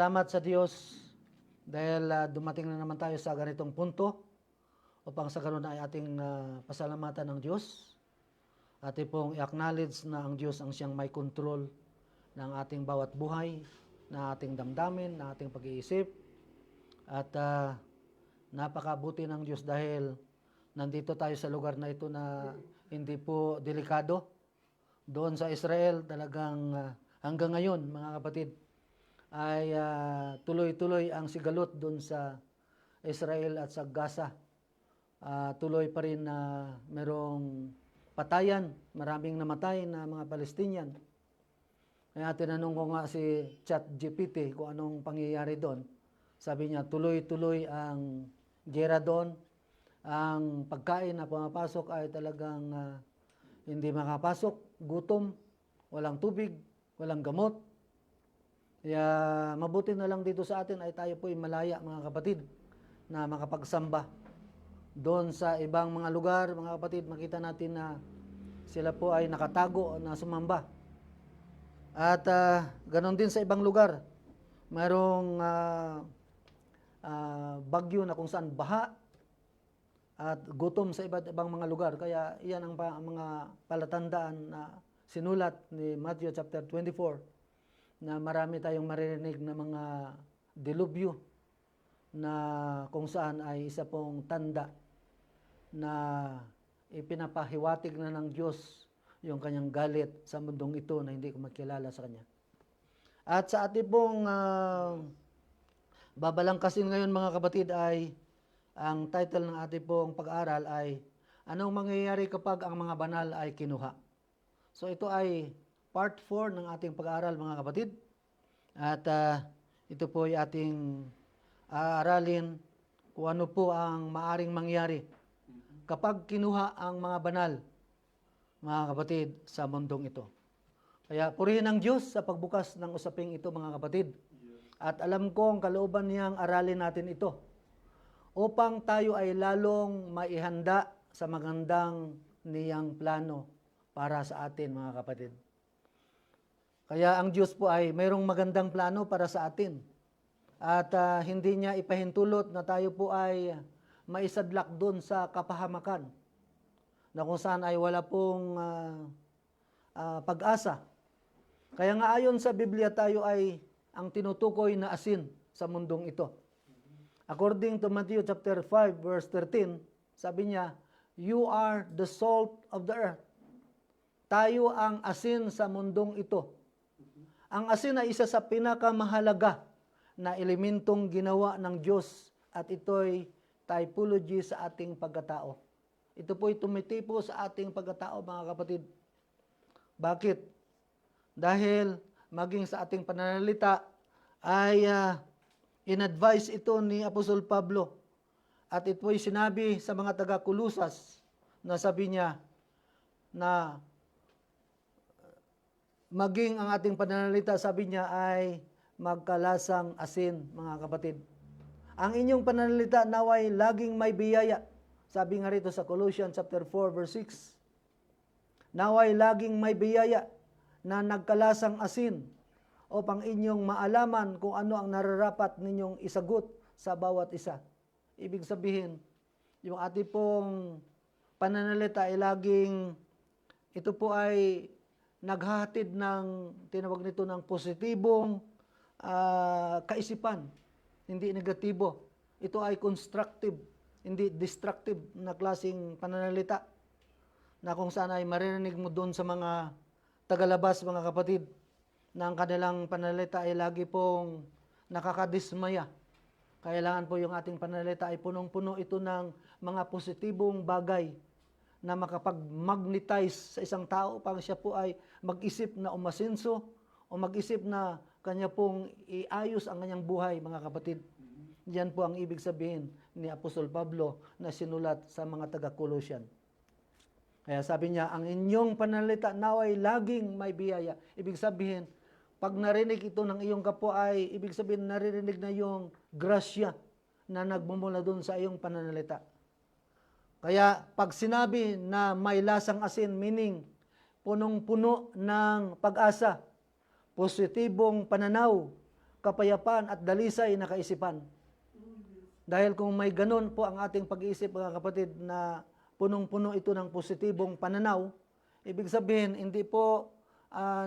Salamat sa Diyos dahil dumating na naman tayo sa ganitong punto upang sa ganun ay ating pasalamatan ng Diyos. Ating pong i-acknowledge na ang Diyos ang siyang may control ng ating bawat buhay, na ating damdamin, na ating pag-iisip. At napakabuti ng Diyos dahil nandito tayo sa lugar na ito na hindi po delikado. Doon sa Israel talagang hanggang ngayon mga kapatid ay tuloy-tuloy ang sigalot doon sa Israel at sa Gaza. Tuloy pa rin na merong patayan, maraming namatay na mga Palestinian. Kaya tinanong ko nga si ChatGPT kung anong pangyayari doon. Sabi niya, tuloy-tuloy ang gera doon. Ang pagkain na pumapasok ay talagang hindi makapasok, gutom, walang tubig, walang gamot. Kaya mabuti na lang dito sa atin ay tayo po'y malaya mga kapatid na makapagsamba. Doon sa ibang mga lugar, mga kapatid, makita natin na sila po ay nakatago na sumamba. At ganon din sa ibang lugar. Mayroong bagyo na kung saan baha at gutom sa iba't ibang mga lugar. Kaya iyan ang mga palatandaan na sinulat ni Matthew chapter 24 na marami tayong maririnig na mga delubyo na kung saan ay isa pong tanda na ipinapahiwatig na ng Diyos yung kanyang galit sa mundong ito na hindi ko makilala sa kanya. At sa ating pong babalangkasin ngayon mga kapatid ay ang title ng ating pong pag-aaral ay anong mangyayari kapag ang mga banal ay kinuha. So ito ay part 4 ng ating pag-aaral mga kapatid. At ito po ay ating aaralin kung ano po ang maaring mangyari kapag kinuha ang mga banal, mga kapatid, sa mundong ito. Kaya purihin ang Diyos sa pagbukas ng usaping ito mga kapatid. At alam kong kalooban niyang aralin natin ito upang tayo ay lalong maihanda sa magandang niyang plano para sa atin mga kapatid. Kaya ang Diyos po ay mayroong magandang plano para sa atin. At hindi niya ipahintulot na tayo po ay maisadlak doon sa kapahamakan na kung saan ay wala pong pag-asa. Kaya nga ayon sa Biblia tayo ay ang tinutukoy na asin sa mundong ito. According to Matthew chapter 5 verse 13, sabi niya, "You are the salt of the earth." Tayo ang asin sa mundong ito. Ang asin ay isa sa pinakamahalaga na elementong ginawa ng Diyos at ito'y typology sa ating pagkatao. Ito po'y tumitipo sa ating pagkatao mga kapatid. Bakit? Dahil maging sa ating pananalita ay in-advise ito ni Apostol Pablo at ito'y sinabi sa mga taga-Kulusas na sabi niya na maging ang ating pananalita, sabi niya, ay magkalasang asin, mga kapatid. Ang inyong pananalita naway laging may biyaya. Sabi nga rito sa Colossians chapter 4 verse 6. Naway laging may biyaya na nagkalasang asin upang inyong maalaman kung ano ang nararapat ninyong isagot sa bawat isa. Ibig sabihin, yung ating pong pananalita ay laging, ito po ay naghahatid ng, tinawag nito ng positibong kaisipan, hindi negatibo. Ito ay constructive, hindi destructive na klaseng pananalita na kung saan ay maririnig mo doon sa mga tagalabas, mga kapatid, na ang kanilang pananalita ay lagi pong nakakadismaya. Kailangan po yung ating pananalita ay punong-puno ito ng mga positibong bagay na makapag-magnetize sa isang tao pag siya po ay mag-isip na umasenso o mag-isip na kanya pong iayos ang kanyang buhay, mga kapatid. Yan po ang ibig sabihin ni Apostol Pablo na sinulat sa mga taga-Colossian. Kaya sabi niya, ang inyong pananalita naway laging may biyaya. Ibig sabihin, pag narinig ito ng iyong kapwa ay, ibig sabihin, naririnig na yung grasya na nagmumula doon sa iyong pananalita. Kaya pag sinabi na may lasang asin, meaning punong-puno ng pag-asa, positibong pananaw, kapayapaan at dalisay na kaisipan. Dahil kung may ganun po ang ating pag-iisip, mga kapatid, na punong-puno ito ng positibong pananaw, ibig sabihin, hindi po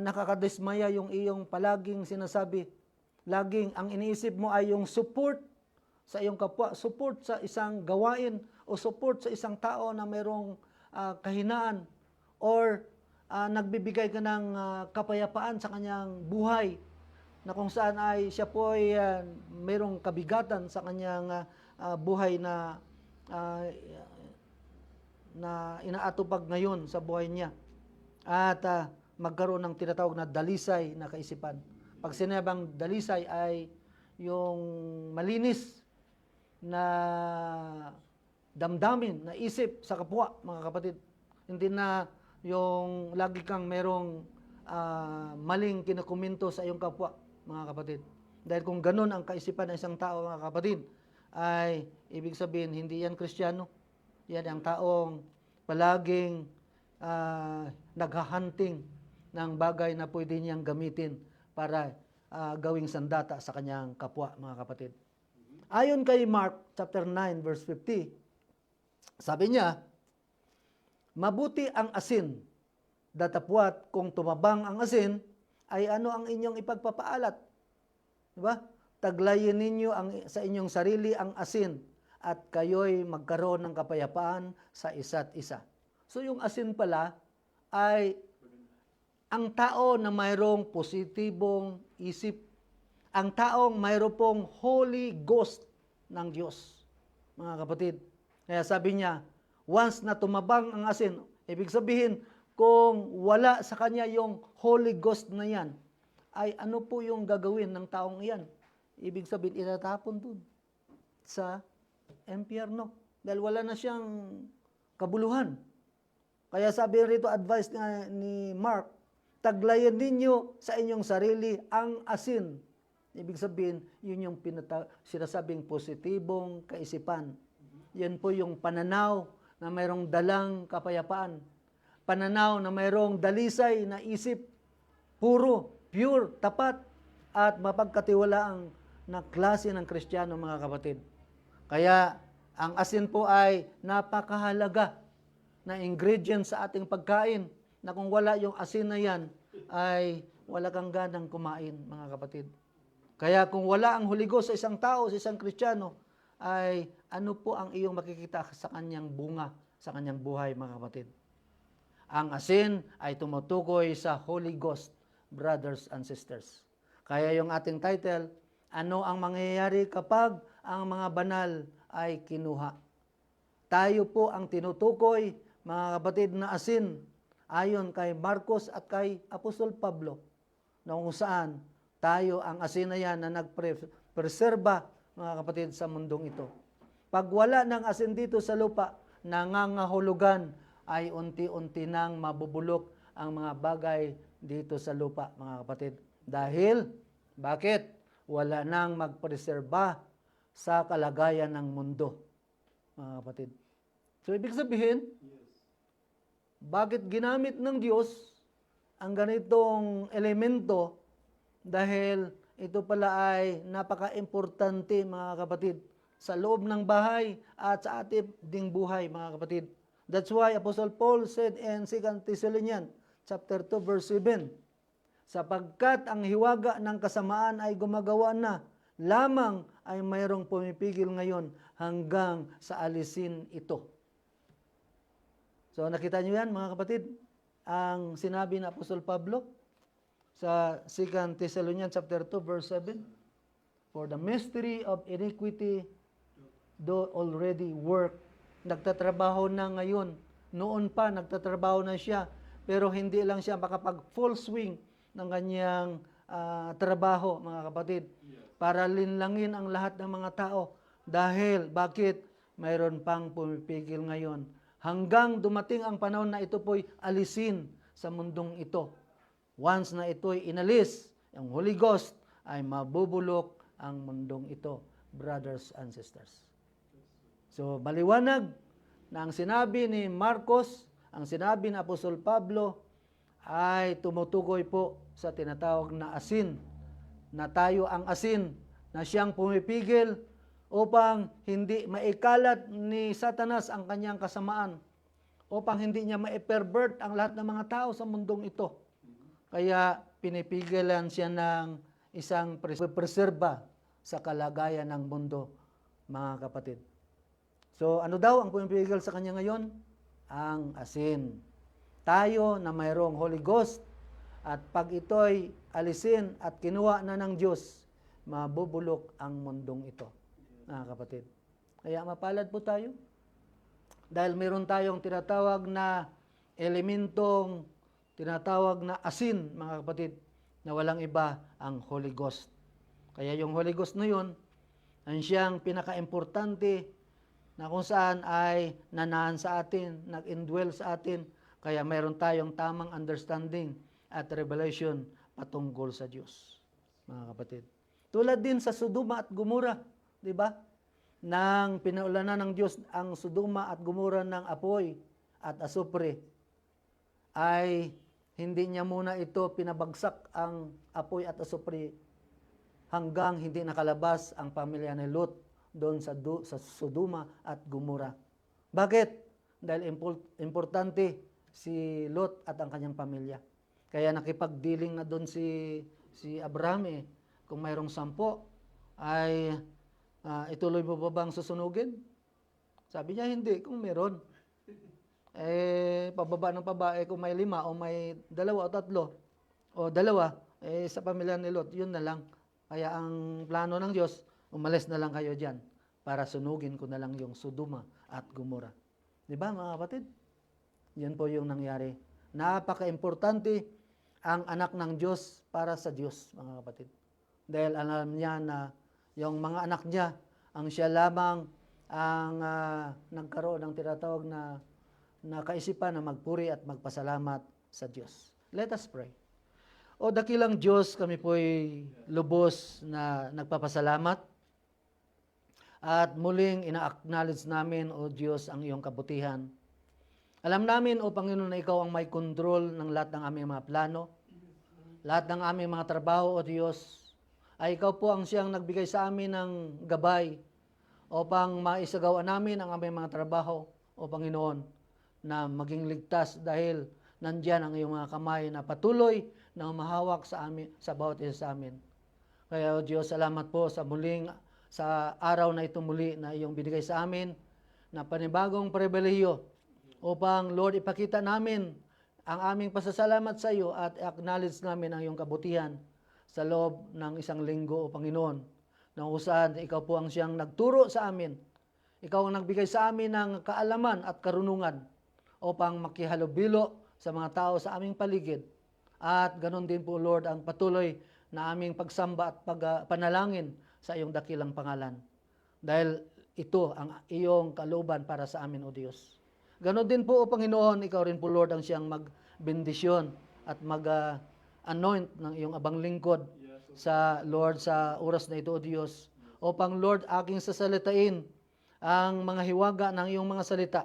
nakakadismaya yung iyong palaging sinasabi. Laging ang iniisip mo ay yung support sa iyong kapwa, support sa isang gawain, o support sa isang tao na mayroong kahinaan, or nagbibigay ka ng kapayapaan sa kanyang buhay, na kung saan ay siya po ay mayroong kabigatan sa kanyang buhay na inaatupag ngayon sa buhay niya. At magkaroon ng tinatawag na dalisay na kaisipan. Pag sinabang dalisay ay yung malinis na damdamin, na isip sa kapwa, mga kapatid. Hindi na yung lagi kang merong maling kinakomento sa iyong kapwa, mga kapatid. Dahil kung ganun ang kaisipan ng isang tao, mga kapatid, ay ibig sabihin, hindi yan Kristiyano. Yan ang taong palaging naghahunting ng bagay na pwede niyang gamitin para gawing sandata sa kanyang kapwa, mga kapatid. Ayon kay Mark chapter 9 verse 50, sabi niya, mabuti ang asin, datapwat kung tumabang ang asin, ay ano ang inyong ipagpapaalat? Diba? Taglayin ninyo sa inyong sarili ang asin, at kayo'y magkaroon ng kapayapaan sa isa't isa. So yung asin pala ay ang tao na mayroong positibong isip, ang taong mayroong pong Holy Ghost ng Diyos, mga kapatid. Kaya sabi niya, once na tumabang ang asin, ibig sabihin, kung wala sa kanya yung Holy Ghost na yan, ay ano po yung gagawin ng taong iyan? Ibig sabihin, itatapon dun sa impyerno. Dahil wala na siyang kabuluhan. Kaya sabi rito, advice ni Mark, taglayan ninyo sa inyong sarili ang asin. Ibig sabihin, yun yung sinasabing positibong kaisipan. Yan po yung pananaw na mayroong dalang kapayapaan. Pananaw na mayroong dalisay na isip, puro, pure, tapat, at mapagkatiwalaang na klase ng Kristiyano, mga kapatid. Kaya, ang asin po ay napakahalaga na ingredient sa ating pagkain, na kung wala yung asin na yan, ay wala kang ganang kumain, mga kapatid. Kaya kung wala ang Holy Ghost sa isang tao, sa isang Kristiyano, ay ano po ang iyong makikita sa kanyang bunga, sa kanyang buhay, mga kapatid. Ang asin ay tumutukoy sa Holy Ghost, brothers and sisters. Kaya yung ating title, ano ang mangyayari kapag ang mga banal ay kinuha? Tayo po ang tinutukoy, mga kapatid, na asin, ayon kay Marcos at kay Apostol Pablo, na kung saan tayo ang asin na yan na nagpreserba, mga kapatid, sa mundong ito. Pag wala ng asin dito sa lupa, nangangahulugan ay unti-unti nang mabubulok ang mga bagay dito sa lupa, mga kapatid. Dahil, bakit? Wala nang magpreserba sa kalagayan ng mundo, mga kapatid. So, ibig sabihin, bakit ginamit ng Diyos ang ganitong elemento? Dahil ito pala ay napaka-importante, mga kapatid, sa loob ng bahay at sa ating ding buhay, mga kapatid. That's why Apostle Paul said in 2 Thessalonians chapter 2 verse 7, sapagkat ang hiwaga ng kasamaan ay gumagawa na, lamang ay mayroong pumipigil ngayon hanggang sa alisin ito. So nakita niyo yan, mga kapatid, ang sinabi ng Apostol Pablo sa 2 Thessalonians chapter 2 verse 7, for the mystery of iniquity do already work. Nagtatrabaho na ngayon. Noon pa, nagtatrabaho na siya. Pero hindi lang siya makapag-full swing ng kanyang trabaho, mga kapatid. Para linlangin ang lahat ng mga tao. Dahil, bakit? Mayroon pang pumipigil ngayon. Hanggang dumating ang panahon na ito po'y alisin sa mundong ito. Once na ito'y inalis, ang Holy Ghost, ay mabubulok ang mundong ito, brothers and sisters. So, maliwanag na ang sinabi ni Marcos, ang sinabi ni Apostol Pablo, ay tumutukoy po sa tinatawag na asin na tayo ang asin na siyang pumipigil upang hindi maikalat ni Satanas ang kanyang kasamaan, upang hindi niya ma-pervert ang lahat ng mga tao sa mundong ito. Kaya pinipigilan siya ng isang preserba sa kalagayan ng mundo, mga kapatid. So ano daw ang pumipigil sa kanya ngayon? Ang asin. Tayo na mayroong Holy Ghost, at pag ito'y alisin at kinuha na ng Diyos, mabubulok ang mundong ito, mga kapatid. Kaya mapalad po tayo. Dahil meron tayong tinatawag na elementong, tinatawag na asin, mga kapatid, na walang iba ang Holy Ghost. Kaya yung Holy Ghost na yun, ang siyang pinaka-importante na kung saan ay nanaan sa atin, nag-indwell sa atin, kaya mayroon tayong tamang understanding at revelation patungkol sa Diyos, mga kapatid. Tulad din sa Sodoma at Gomora, di ba? Nang pinaulanan ng Diyos ang Sodoma at Gomora ng apoy at asupre, ay hindi niya muna ito pinabagsak ang apoy at asupre hanggang hindi nakalabas ang pamilya ni Lot doon sa Sodoma at Gomora. Bakit? Dahil importante si Lot at ang kanyang pamilya. Kaya nakipagdealing na doon si Abraham kung mayroong 10, ay ituloy mo ba bang susunugin? Sabi niya, hindi, kung meron. Pababa ng paba, kung may 5 o may 2 o 3, o 2, sa pamilya ni Lot, yun na lang. Kaya ang plano ng Diyos, umalis na lang kayo dyan para sunugin ko na lang yung Sodoma at Gomora. Di ba, mga kapatid? Yan po yung nangyari. Napaka-importante ang anak ng Diyos para sa Diyos, mga kapatid. Dahil alam niya na yung mga anak niya, ang siya lamang ang nagkaroon ng tinatawag na kaisipan na magpuri at magpasalamat sa Diyos. Let us pray. O dakilang Diyos, kami po'y lubos na nagpapasalamat at muling ina-acknowledge namin, O Diyos, ang iyong kabutihan. Alam namin, O Panginoon, na Ikaw ang may control ng lahat ng aming mga plano, lahat ng aming mga trabaho, O Diyos, ay Ikaw po ang siyang nagbigay sa amin ng gabay upang maisagawa namin ang aming mga trabaho, O Panginoon, na maging ligtas dahil nandyan ang iyong mga kamay na patuloy na umahawak sa amin, sa bawat isa sa amin. Kaya, O Diyos, salamat po sa araw na ito muli na iyong binigay sa amin na panibagong pribilehiyo upang, Lord, ipakita namin ang aming pasasalamat sa iyo at acknowledge namin ang iyong kabutihan sa loob ng isang linggo, O Panginoon, na kung saan ikaw po ang siyang nagturo sa amin. Ikaw ang nagbigay sa amin ng kaalaman at karunungan upang makihalubilo sa mga tao sa aming paligid. At ganon din po, Lord, ang patuloy na aming pagsamba at panalangin sa iyong dakilang pangalan. Dahil ito ang iyong kalooban para sa amin, O Diyos. Ganon din po, O Panginoon, ikaw rin po, Lord, ang siyang magbendisyon at mag-anoint ng iyong abang lingkod sa Lord sa oras na ito, O Diyos. Upang, Lord, aking sasalitain ang mga hiwaga ng iyong mga salita.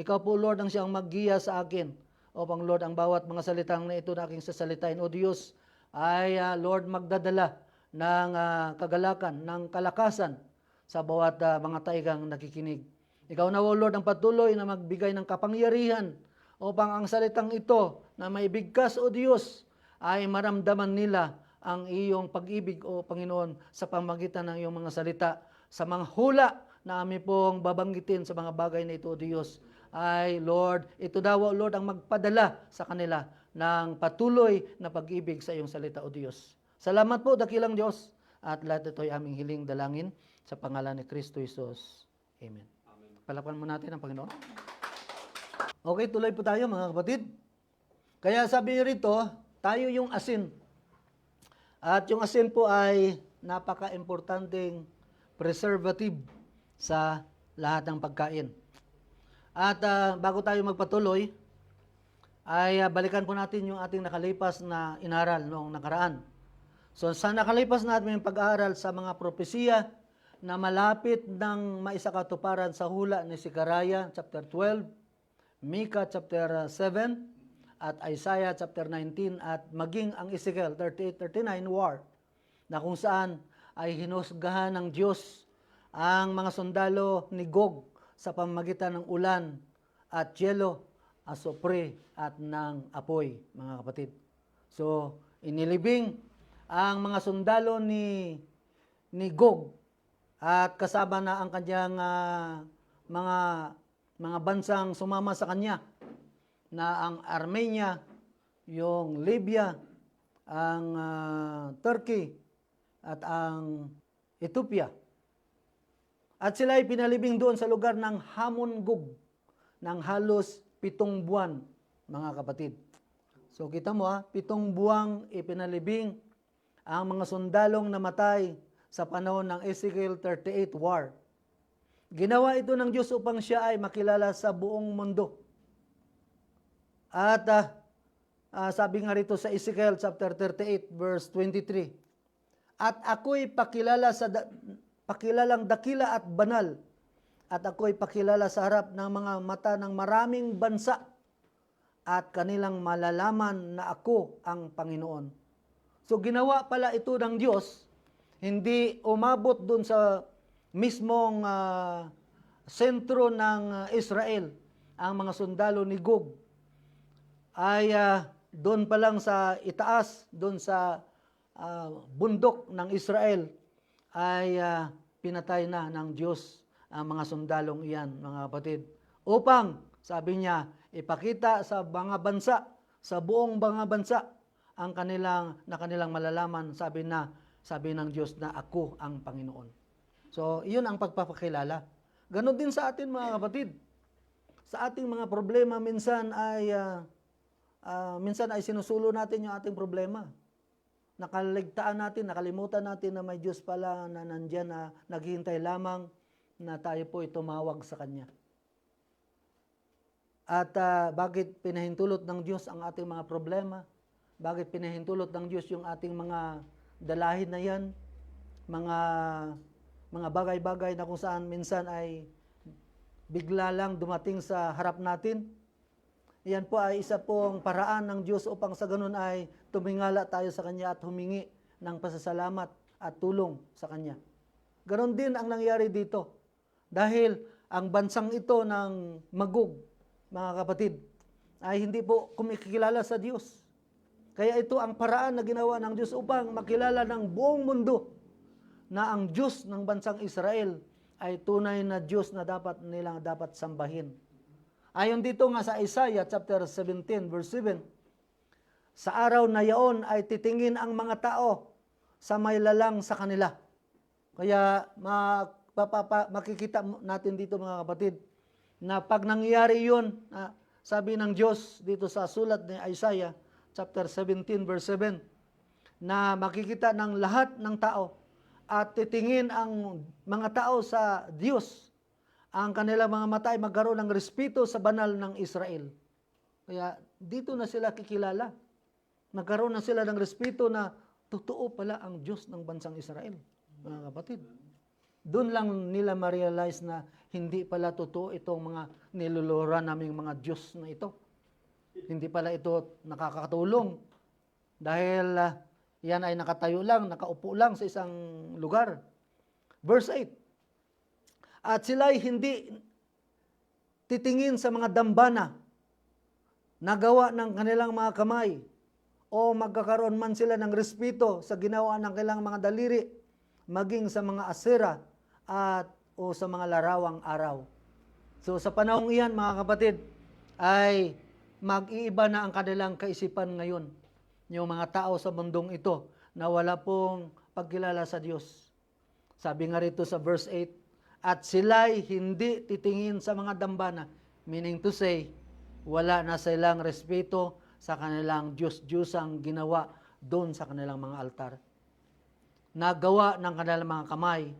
Ikaw po, Lord, ang siyang maggiya sa akin. Upang, Lord, ang bawat mga salitang na ito na aking sasalitain, O Diyos, ay, Lord, magdadala ng kagalakan, ng kalakasan sa bawat mga taigang nakikinig. Ikaw na, O Lord, ang patuloy na magbigay ng kapangyarihan upang ang salitang ito na maibigkas, O Diyos, ay maramdaman nila ang iyong pag-ibig, O Panginoon, sa pamagitan ng iyong mga salita, sa mga hula na amin pong babanggitin sa mga bagay na ito, O Diyos, ay, Lord, ito daw, O Lord, ang magpadala sa kanila ng patuloy na pag-ibig sa iyong salita, O Diyos. Salamat po, dakilang Diyos, at lahat ito ay aming hiling dalangin sa pangalan ni Kristo Jesus. Amen. Palakpan mo natin ang Panginoon. Okay, tuloy po tayo, mga kapatid. Kaya sabi rito, tayo yung asin. At yung asin po ay napaka-importanting preservative sa lahat ng pagkain. At bago tayo magpatuloy, ay balikan po natin yung ating nakalipas na inaral noong nakaraan. So sa nakalipas natin yung pag-aaral sa mga propesiya na malapit ng maisakatuparan sa hula ni Zechariah chapter 12, Micah chapter 7, at Isaiah chapter 19, at maging ang Ezekiel 38-39 war. na kung saan ay hinusgahan ng Diyos ang mga sundalo ni Gog sa pamamagitan ng ulan at yelo, asopre at ng apoy, mga kapatid. So, inilibing ang mga sundalo ni Gog at kasama na ang kanyang mga bansang sumama sa kanya na ang Armenia, yung Libya, ang Turkey at ang Ethiopia. At sila ay pinalibing doon sa lugar ng Hamon Gog ng halos 7 buwan, mga kapatid. So kita mo 7 buwang ipinalibing ang mga sundalong namatay sa panahon ng Ezekiel 38 war. Ginawa ito ng Diyos upang siya ay makilala sa buong mundo. At sabi nga rito sa Ezekiel chapter 38 verse 23, at ako'y pakilalang dakila at banal, at ako'y pakilala sa harap ng mga mata ng maraming bansa, at kanilang malalaman na ako ang Panginoon. So ginawa pala ito ng Diyos, hindi umabot dun sa mismong sentro ng Israel, ang mga sundalo ni Gog, ay doon pa lang sa itaas, doon sa bundok ng Israel, ay pinatay na ng Diyos ang mga sundalong iyan, mga kapatid. Upang, sabi niya, ipakita sa mga bansa, sa buong mga bansa, ang kanilang malalaman, sabi ng Diyos na ako ang Panginoon. So, iyon ang pagpapakilala. Ganon din sa atin, mga kapatid. Sa ating mga problema, minsan ay sinusulo natin yung ating problema. Nakaligtaan natin, nakalimutan natin na may Diyos pala na nandyan na naghihintay lamang na tayo po tumawag sa Kanya. At bakit pinahintulot ng Diyos ang ating mga problema? Bakit pinahintulot ng Diyos yung ating mga dalahin na yan? Mga bagay-bagay na kung saan minsan ay bigla lang dumating sa harap natin. Yan po ay isa pong paraan ng Diyos upang sa ganun ay tumingala tayo sa Kanya at humingi ng pasasalamat at tulong sa Kanya. Ganon din ang nangyari dito. Dahil ang bansang ito ng Magog, mga kapatid, ay hindi po kumikilala sa Diyos. Kaya ito ang paraan na ginawa ng Diyos upang makilala ng buong mundo na ang Diyos ng bansang Israel ay tunay na Diyos na nilang dapat sambahin. Ayon dito nga sa Isaiah chapter 17 verse 7, sa araw na yaon ay titingin ang mga tao sa may lalang sa kanila. Kaya makikita natin dito, mga kapatid, na pag nangyari yun, sabi ng Diyos dito sa sulat ni Isaiah chapter 17 verse 7, na makikita ng lahat ng tao at titingin ang mga tao sa Diyos, ang kanilang mga mata ay magkaroon ng respeto sa banal ng Israel. Kaya dito na sila kikilala. Nagkaroon na sila ng respeto na totoo pala ang Diyos ng bansang Israel, mga kapatid. Doon lang nila ma-realize na hindi pala totoo itong mga nilulura naming mga Diyos na ito. Hindi pala ito nakakatulong. Dahil yan ay nakatayo lang, nakaupo lang sa isang lugar. Verse 8, at sila'y hindi titingin sa mga dambana na gawa ng kanilang mga kamay, o magkakaroon man sila ng respeto sa ginawa ng kanilang mga daliri, maging sa mga asera o sa mga larawang araw. So sa panahong iyan, mga kapatid, ay mag-iiba na ang kanilang kaisipan ngayon. Yung mga tao sa mundong ito na wala pong pagkilala sa Diyos. Sabi nga rito sa verse 8, at sila'y hindi titingin sa mga dambana, meaning to say, wala na silang respeto sa kanilang Diyos-Diyosang ginawa doon sa kanilang mga altar. Nagawa ng kanilang mga kamay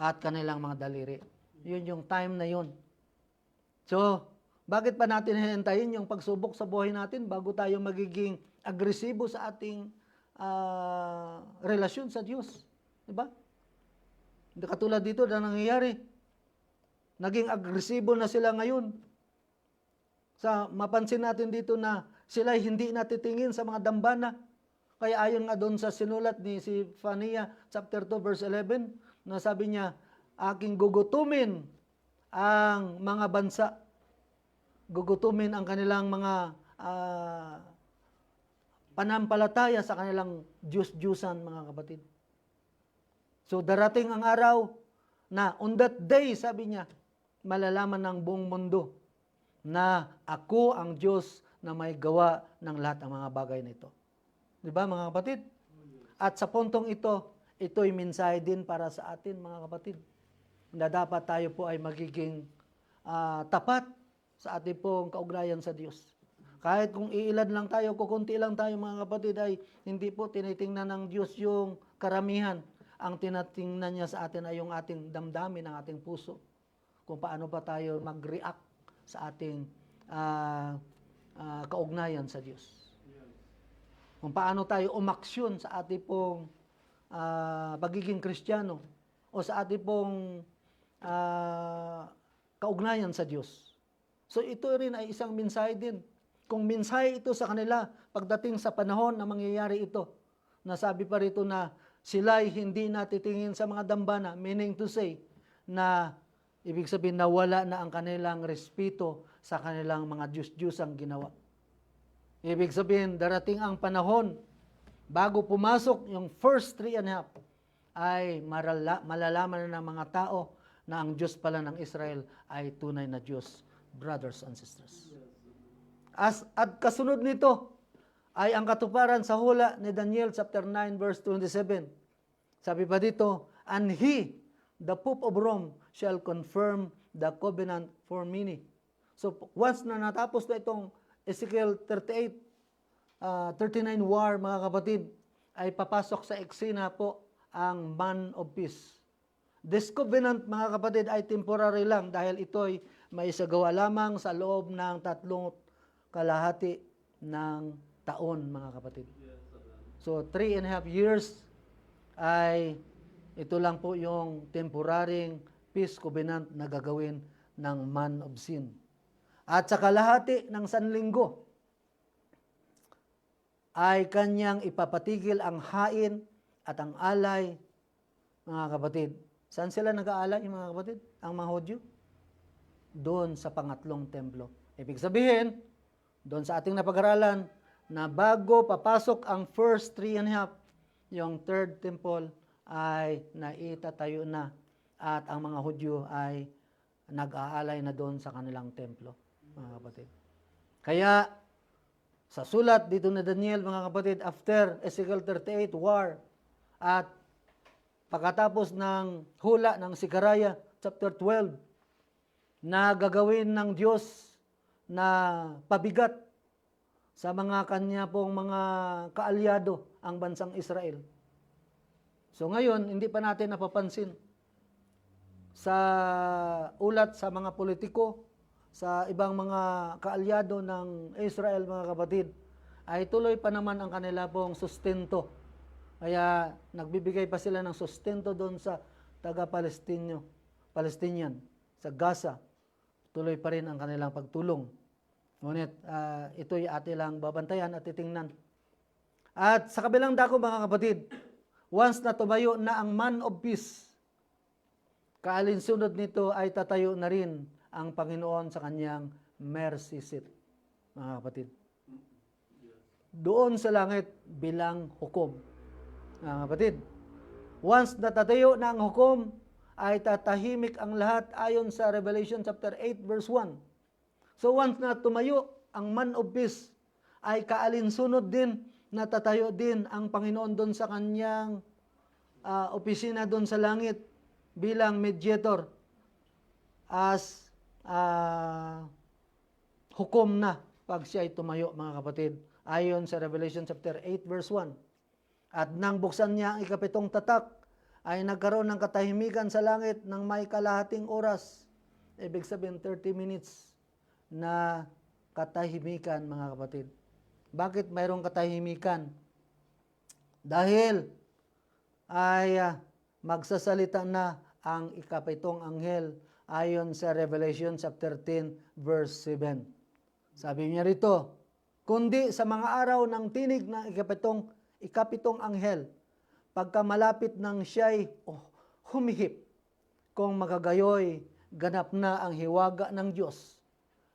at kanilang mga daliri. Yun yung time na yun. So, bakit pa natin hihintayin yung pagsubok sa buhay natin bago tayo magiging agresibo sa ating relasyon sa Diyos? Diba? Katulad dito na nangyayari. Naging agresibo na sila ngayon. Mapansin natin dito na sila hindi natitingin sa mga dambana. Kaya ayon nga doon sa sinulat ni si Fania chapter 2 verse 11, na sabi niya, aking gugutumin ang mga bansa, gugutumin ang kanilang mga panampalataya sa kanilang Diyos-Diyusan, mga kapatid. So darating ang araw na on that day, sabi niya, malalaman ng buong mundo na ako ang Diyos na may gawa ng lahat ng mga bagay na ito. Di ba, mga kapatid? At sa puntong ito, ito'y mensahe din para sa atin, mga kapatid, na dapat tayo po ay magiging tapat sa ating pong kaugnayan sa Diyos. Kahit kung iilan lang tayo, kukunti lang tayo, mga kapatid, ay hindi po tinitingnan ng Diyos yung karamihan. Ang tinatingnan niya sa atin ay yung ating damdamin, ang ating puso. Kung paano pa tayo mag-react sa ating kaugnayan sa Diyos. Kung paano tayo umaksyon sa ating pong pagiging Kristiyano o sa ating pong kaugnayan sa Diyos. So ito rin ay isang mensahe din. Kung mensahe ito sa kanila pagdating sa panahon na mangyayari ito, nasabi pa rito na sila'y hindi natitingin sa mga dambana, meaning to say na ibig sabihin na wala na ang kanilang respeto sa kanilang mga Diyos-Diyosang ginawa. Ibig sabihin, darating ang panahon bago pumasok yung first 3.5 ay malalaman na ng mga tao na ang Diyos pala ng Israel ay tunay na Diyos, brothers and sisters. At kasunod nito ay ang katuparan sa hula ni Daniel chapter 9 verse 27. Sabi pa dito, and he, the Pope of Rome, shall confirm the covenant for many. So once na natapos na itong Ezekiel 38, 39 war, mga kapatid, ay papasok sa eksena po ang man of peace. This covenant, mga kapatid, ay temporary lang dahil ito'y maisagawa lamang sa loob ng 3 kalahati ng taon, mga kapatid. So 3.5 years ay ito lang po yung temporaryng peace covenant na gagawin ng man of sin. At sa kalahati ng sanlinggo ay kanyang ipapatigil ang hain at ang alay, mga kapatid. Saan sila nag-aalay, mga kapatid? Ang mga Hudyo? Doon sa pangatlong templo. Ibig sabihin, doon sa ating napag-aralan, na bago papasok ang first 3.5, yung third temple ay naitatayo na at ang mga Hudyo ay nag-aalay na doon sa kanilang templo, mga kapatid. Kaya, sa sulat dito na Daniel, mga kapatid, after Ezekiel 38 war at pagkatapos ng hula ng Sikaraya chapter 12 na gagawin ng Diyos na pabigat sa mga kanya pong mga kaalyado ang bansang Israel. So ngayon, hindi pa natin napapansin sa ulat sa mga politiko, sa ibang mga kaalyado ng Israel, mga kapatid, ay tuloy pa naman ang kanila pong sustento. Kaya nagbibigay pa sila ng sustento doon sa Palestinian, sa Gaza. Tuloy pa rin ang kanilang pagtulong. Ngunit ito'y atin lang babantayan at titingnan. At sa kabilang dako, mga kapatid, once na tumayo na ang man of peace, kaalinsunod nito ay tatayo na rin ang Panginoon sa kanyang mercy seat, mga kapatid. Doon sa langit bilang hukom, mga kapatid. Once natatayo na ang hukom, ay tatahimik ang lahat ayon sa Revelation chapter 8 verse 1. So once na tumayo ang man of peace, ay kaalinsunod din, natatayo din ang Panginoon doon sa kanyang opisina doon sa langit bilang mediator as hukom na pag siya ay tumayo, mga kapatid, ayon sa Revelation chapter 8 verse 1. At nang buksan niya ang ikapitong tatak, ay nagkaroon ng katahimikan sa langit ng may kalahating oras. Ibig sabihin 30 minutes na katahimikan, mga kapatid. Bakit mayroong katahimikan? Dahil ay magsasalita na ang ikapitong anghel ayon sa Revelation chapter 10 verse 7. Sabi niya rito, kundi sa mga araw ng tinig ng ikapitong ikapitong anghel, pagka malapit ng siya'y humihip, kung magagayoy, ganap na ang hiwaga ng Diyos,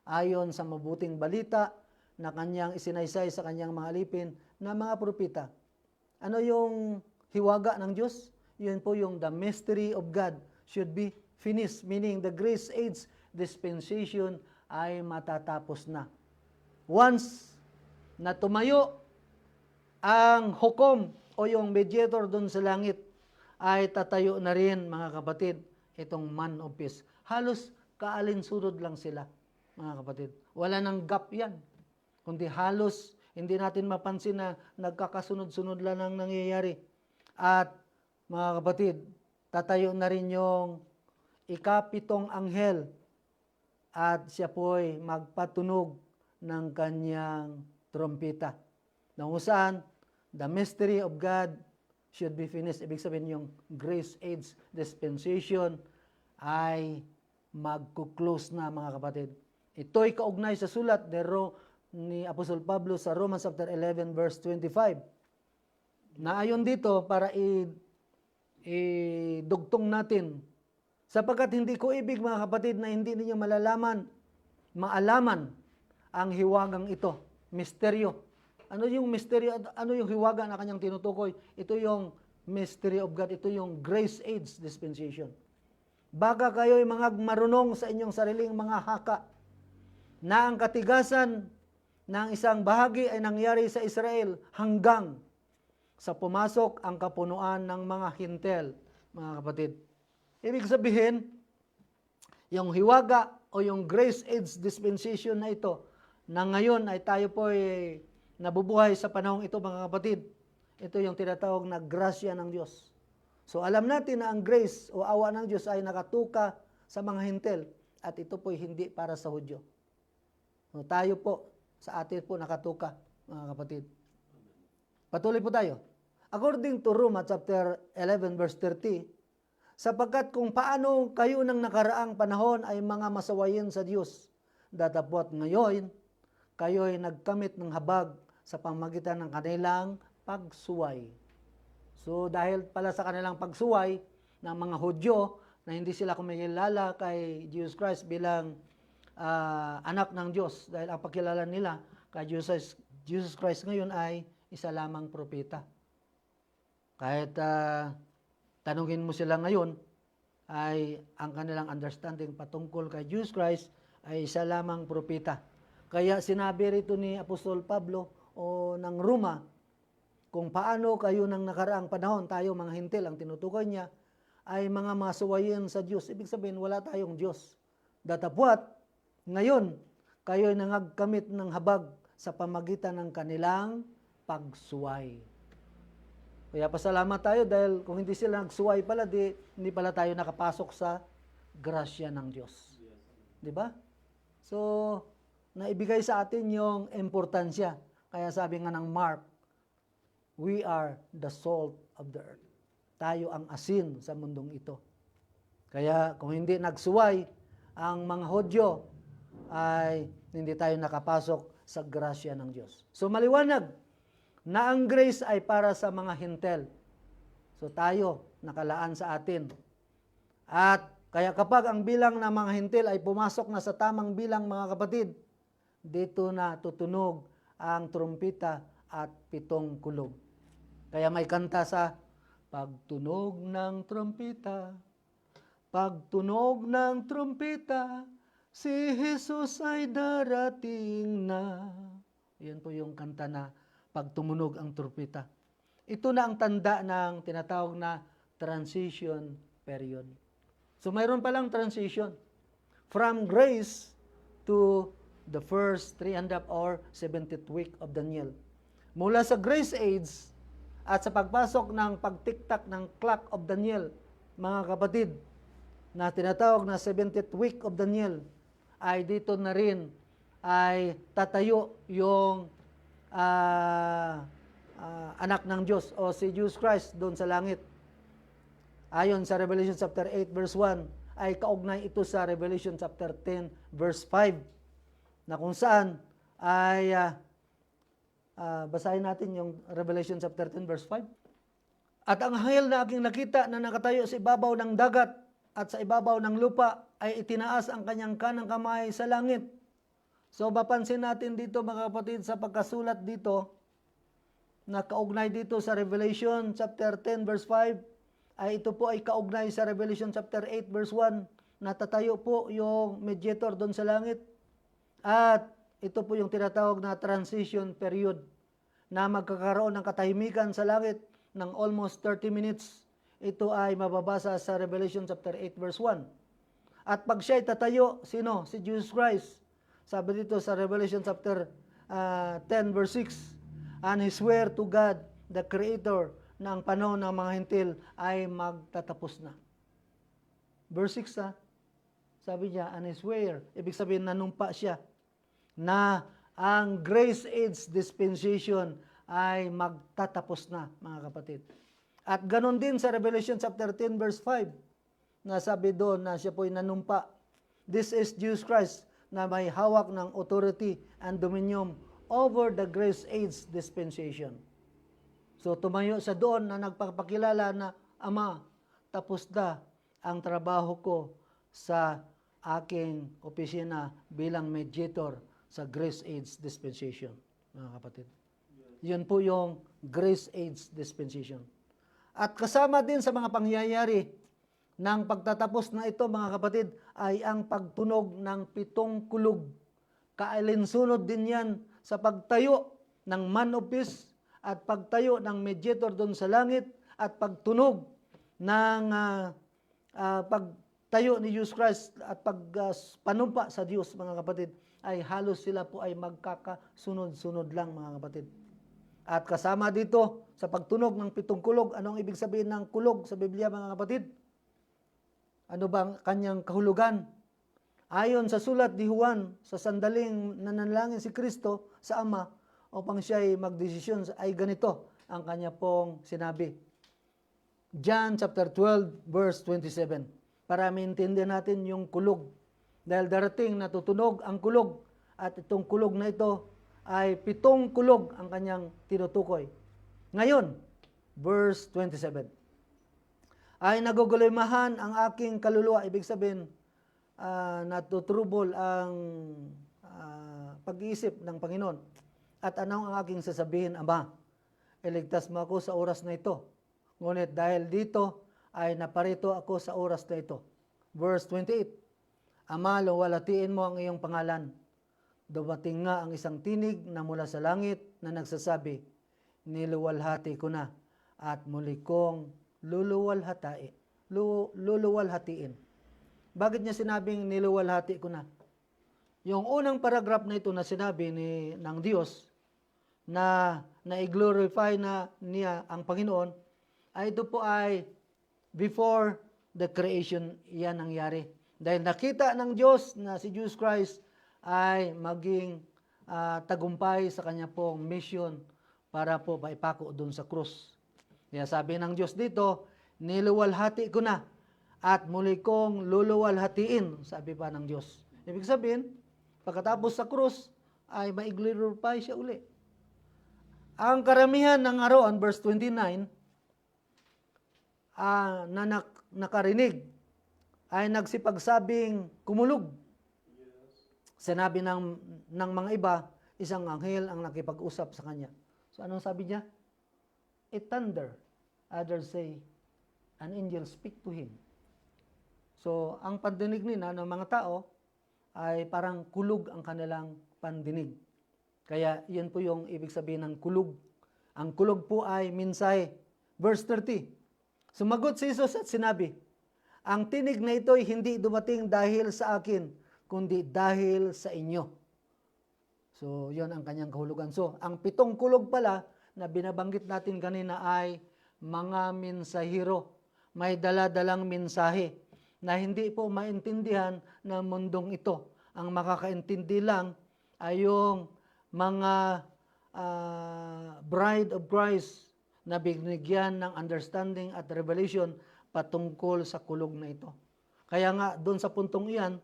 ayon sa mabuting balita na kanyang isinaysay sa kanyang mga alipin na mga propeta. Ano yung hiwaga ng Diyos? Yun po yung the mystery of God should be finished, meaning the grace age dispensation ay matatapos na. Once na tumayo ang hukom o yung mediator doon sa langit, ay tatayo na rin, mga kapatid, itong man of peace. Halos kaalinsunod lang sila, mga kapatid. Wala nang gap yan. Kundi halos hindi natin mapansin na nagkakasunod-sunod lang ang nangyayari. At mga kapatid, tatayo na rin yung ikapitong anghel at siya po'y magpatunog ng kanyang trompeta. Na kung saan, the mystery of God should be finished. Ibig sabihin yung grace age dispensation ay magkuklose na, mga kapatid. Ito'y kaugnay sa sulat ni Apostol Pablo sa Romans chapter 11 verse 25. Na ayon dito para idugtong natin, sapagkat hindi ko ibig, mga kapatid, na hindi ninyo maalaman ang hiwagang ito, misteryo. Ano yung misteryo? Ano yung hiwaga na kanyang tinutukoy? Ito yung mystery of God. Ito yung grace age dispensation. Baka kayo'y mga marunong sa inyong sariling mga haka na ang katigasan ng isang bahagi ay nangyari sa Israel hanggang sa pumasok ang kapunuan ng mga Hintel, mga kapatid. Ibig sabihin, yung hiwaga o yung grace age dispensation na ito, na ngayon ay tayo po ay nabubuhay sa panahong ito, mga kapatid. Ito yung tinatawag na grasya ng Diyos. So alam natin na ang grace o awa ng Diyos ay nakatuka sa mga Hintel at ito po hindi para sa Hudyo. So tayo po, sa atin po nakatuka, mga kapatid. Patuloy po tayo. According to Romans chapter 11 verse 30, sapagkat kung paano kayo ng nakaraang panahon ay mga masawayin sa Diyos, datapot ngayon, kayo'y nagkamit ng habag sa pamagitan ng kanilang pagsuway. So dahil pala sa kanilang pagsuway ng mga Hudyo na hindi sila kumilala kay Jesus Christ bilang anak ng Diyos, dahil ang pagkilala nila kay Jesus Christ ngayon ay isa lamang propeta. Kahit tanungin mo sila ngayon, ay ang kanilang understanding patungkol kay Jesus Christ ay isa lamang propeta. Kaya sinabi rito ni Apostol Pablo o ng Roma, kung paano kayo ng nakaraang panahon, tayo mga Hintil, ang tinutukoy niya, ay mga masuwayin sa Diyos. Ibig sabihin, wala tayong Diyos. Datapwat, ngayon, kayo'y nangagkamit ng habag sa pamagitan ng kanilang pagsuway. Kaya pasalamat tayo dahil kung hindi sila nagsuway pala, hindi pala tayo nakapasok sa grasya ng Diyos. Di ba? So, naibigay sa atin yung importansya. Kaya sabi nga ng Mark, we are the salt of the earth. Tayo ang asin sa mundong ito. Kaya kung hindi nagsuway ang mga Hudyo, ay hindi tayo nakapasok sa grasya ng Diyos. So maliwanag na ang grace ay para sa mga Hintel. So tayo, nakalaan sa atin. At kaya kapag ang bilang ng mga Hintil ay pumasok na sa tamang bilang, mga kapatid, dito na tutunog ang trumpita at 7 kulog. Kaya may kanta sa pagtunog ng trumpita, pagtunog ng trumpita, si Jesus ay darating na. Yan po yung kanta na pag tumunog ang trumpeta. Ito na ang tanda ng tinatawag na transition period. So mayroon palang transition from grace to the first 3.5 or 70th week of Daniel. Mula sa grace age at sa pagpasok ng pagtiktak ng clock of Daniel, mga kapatid, na tinatawag na 70th week of Daniel, ay dito na rin ay tatayo yung anak ng Diyos o si Jesus Christ doon sa langit. Ayon sa Revelation chapter 8 verse 1, ay kaugnay ito sa Revelation chapter 10 verse 5, na kung saan ay Basahin natin yung Revelation chapter 10 verse 5. At ang anghel na aking nakita na nakatayo sa ibabaw ng dagat at sa ibabaw ng lupa ay itinaas ang kanyang kanang kamay sa langit. So mapansin natin dito mga kapatid sa pagkasulat dito, na kaugnay dito sa Revelation chapter 10 verse 5, ay ito po ay kaugnay sa Revelation chapter 8 verse 1, natatayo po yung mediator doon sa langit. At ito po yung tinatawag na transition period na magkakaroon ng katahimikan sa langit ng almost 30 minutes. Ito ay mababasa sa Revelation chapter 8 verse 1. At pag siya'y tatayo, sino? Si Jesus Christ. Sabi dito sa Revelation chapter 10 verse 6, and he swear to God, the Creator, na ang panahon ng mga hentil ay magtatapos na. Verse 6 sabi niya, and he swear, ibig sabihin nanumpa siya, na ang grace age dispensation ay magtatapos na, mga kapatid. At ganon din sa Revelation chapter 10 verse 5, na sabi doon na siya po'y nanumpa. This is Jesus Christ na may hawak ng authority and dominion over the grace age dispensation. So tumayo sa doon na nagpapakilala na, Ama, tapos na ang trabaho ko sa aking opisina bilang mediator sa grace age dispensation, mga kapatid. Yun po yung grace age dispensation. At kasama din sa mga pangyayari ng pagtatapos na ito, mga kapatid, ay ang pagtunog ng 7 kulog. Kaalinsunod din yan sa pagtayo ng man of peace at pagtayo ng mediator doon sa langit at pagtunog ng pagtayo ni Jesus Christ at pagpanumpa sa Diyos, mga kapatid, ay halos sila po ay magkakasunod-sunod lang, mga kapatid. At kasama dito sa pagtunog ng 7 kulog, anong ibig sabihin ng kulog sa Biblia, mga kapatid? Ano bang kanyang kahulugan? Ayon sa sulat ni Juan, sa sandaling nananalangin si Kristo sa Ama upang siya ay magdesisyon, ay ganito ang kanya pong sinabi. John chapter 12 verse 27. Para maintindihan natin yung kulog. Dahil darating na tutunog ang kulog at itong kulog na ito ay 7 kulog ang kanyang tinutukoy. Ngayon, verse 27. Ay nagugulimahan ang aking kaluluwa. Ibig sabihin, natutrubol ang pag-iisip ng Panginoon. At ano ang aking sasabihin, Ama, iligtas mo ako sa oras na ito. Ngunit dahil dito ay naparito ako sa oras na ito. Verse 28. Ama, luwalhatiin mo ang iyong pangalan. Dumating nga ang isang tinig na mula sa langit na nagsasabi, niluwalhati ko na at muli kong luluwalhatiin. Bakit niya sinabing niluwalhati ko na? Yung unang paragraph na ito na sinabi ng Diyos na i-glorify na niya ang Panginoon, ay ito po ay before the creation yan nangyari. Dahil nakita ng Diyos na si Jesus Christ ay maging tagumpay sa kanya pong mission para po maipako doon sa krus. Kaya sabi ng Diyos dito, niluwalhati ko na at muli kong luluwalhatiin, sabi pa ng Diyos. Ibig sabihin, pagkatapos sa krus, ay ma-glorify siya uli. Ang karamihan ng arawan, verse 29, na nakarinig, ay nagsipagsabing kumulog. Sinabi ng mga iba, isang anghel ang nakipag-usap sa kanya. So anong sabi niya? It thunder. Others say, an angel speak to him. So ang pandinig nila ng mga tao ay parang kulog ang kanilang pandinig. Kaya yun po yung ibig sabihin ng kulog. Ang kulog po ay mensahe. Verse 30. Sumagot si Jesus at sinabi, ang tinig na ito ay hindi dumating dahil sa akin, kundi dahil sa inyo. So, yun ang kanyang kahulugan. So, ang 7 kulog pala na binabanggit natin kanina ay mga mensahero. May dala-dalang mensahe na hindi po maintindihan ng mundong ito. Ang makakaintindi lang ay yung mga bride of Christ na binigyan ng understanding at revelation patungkol sa kulog na ito. Kaya nga, doon sa puntong iyan,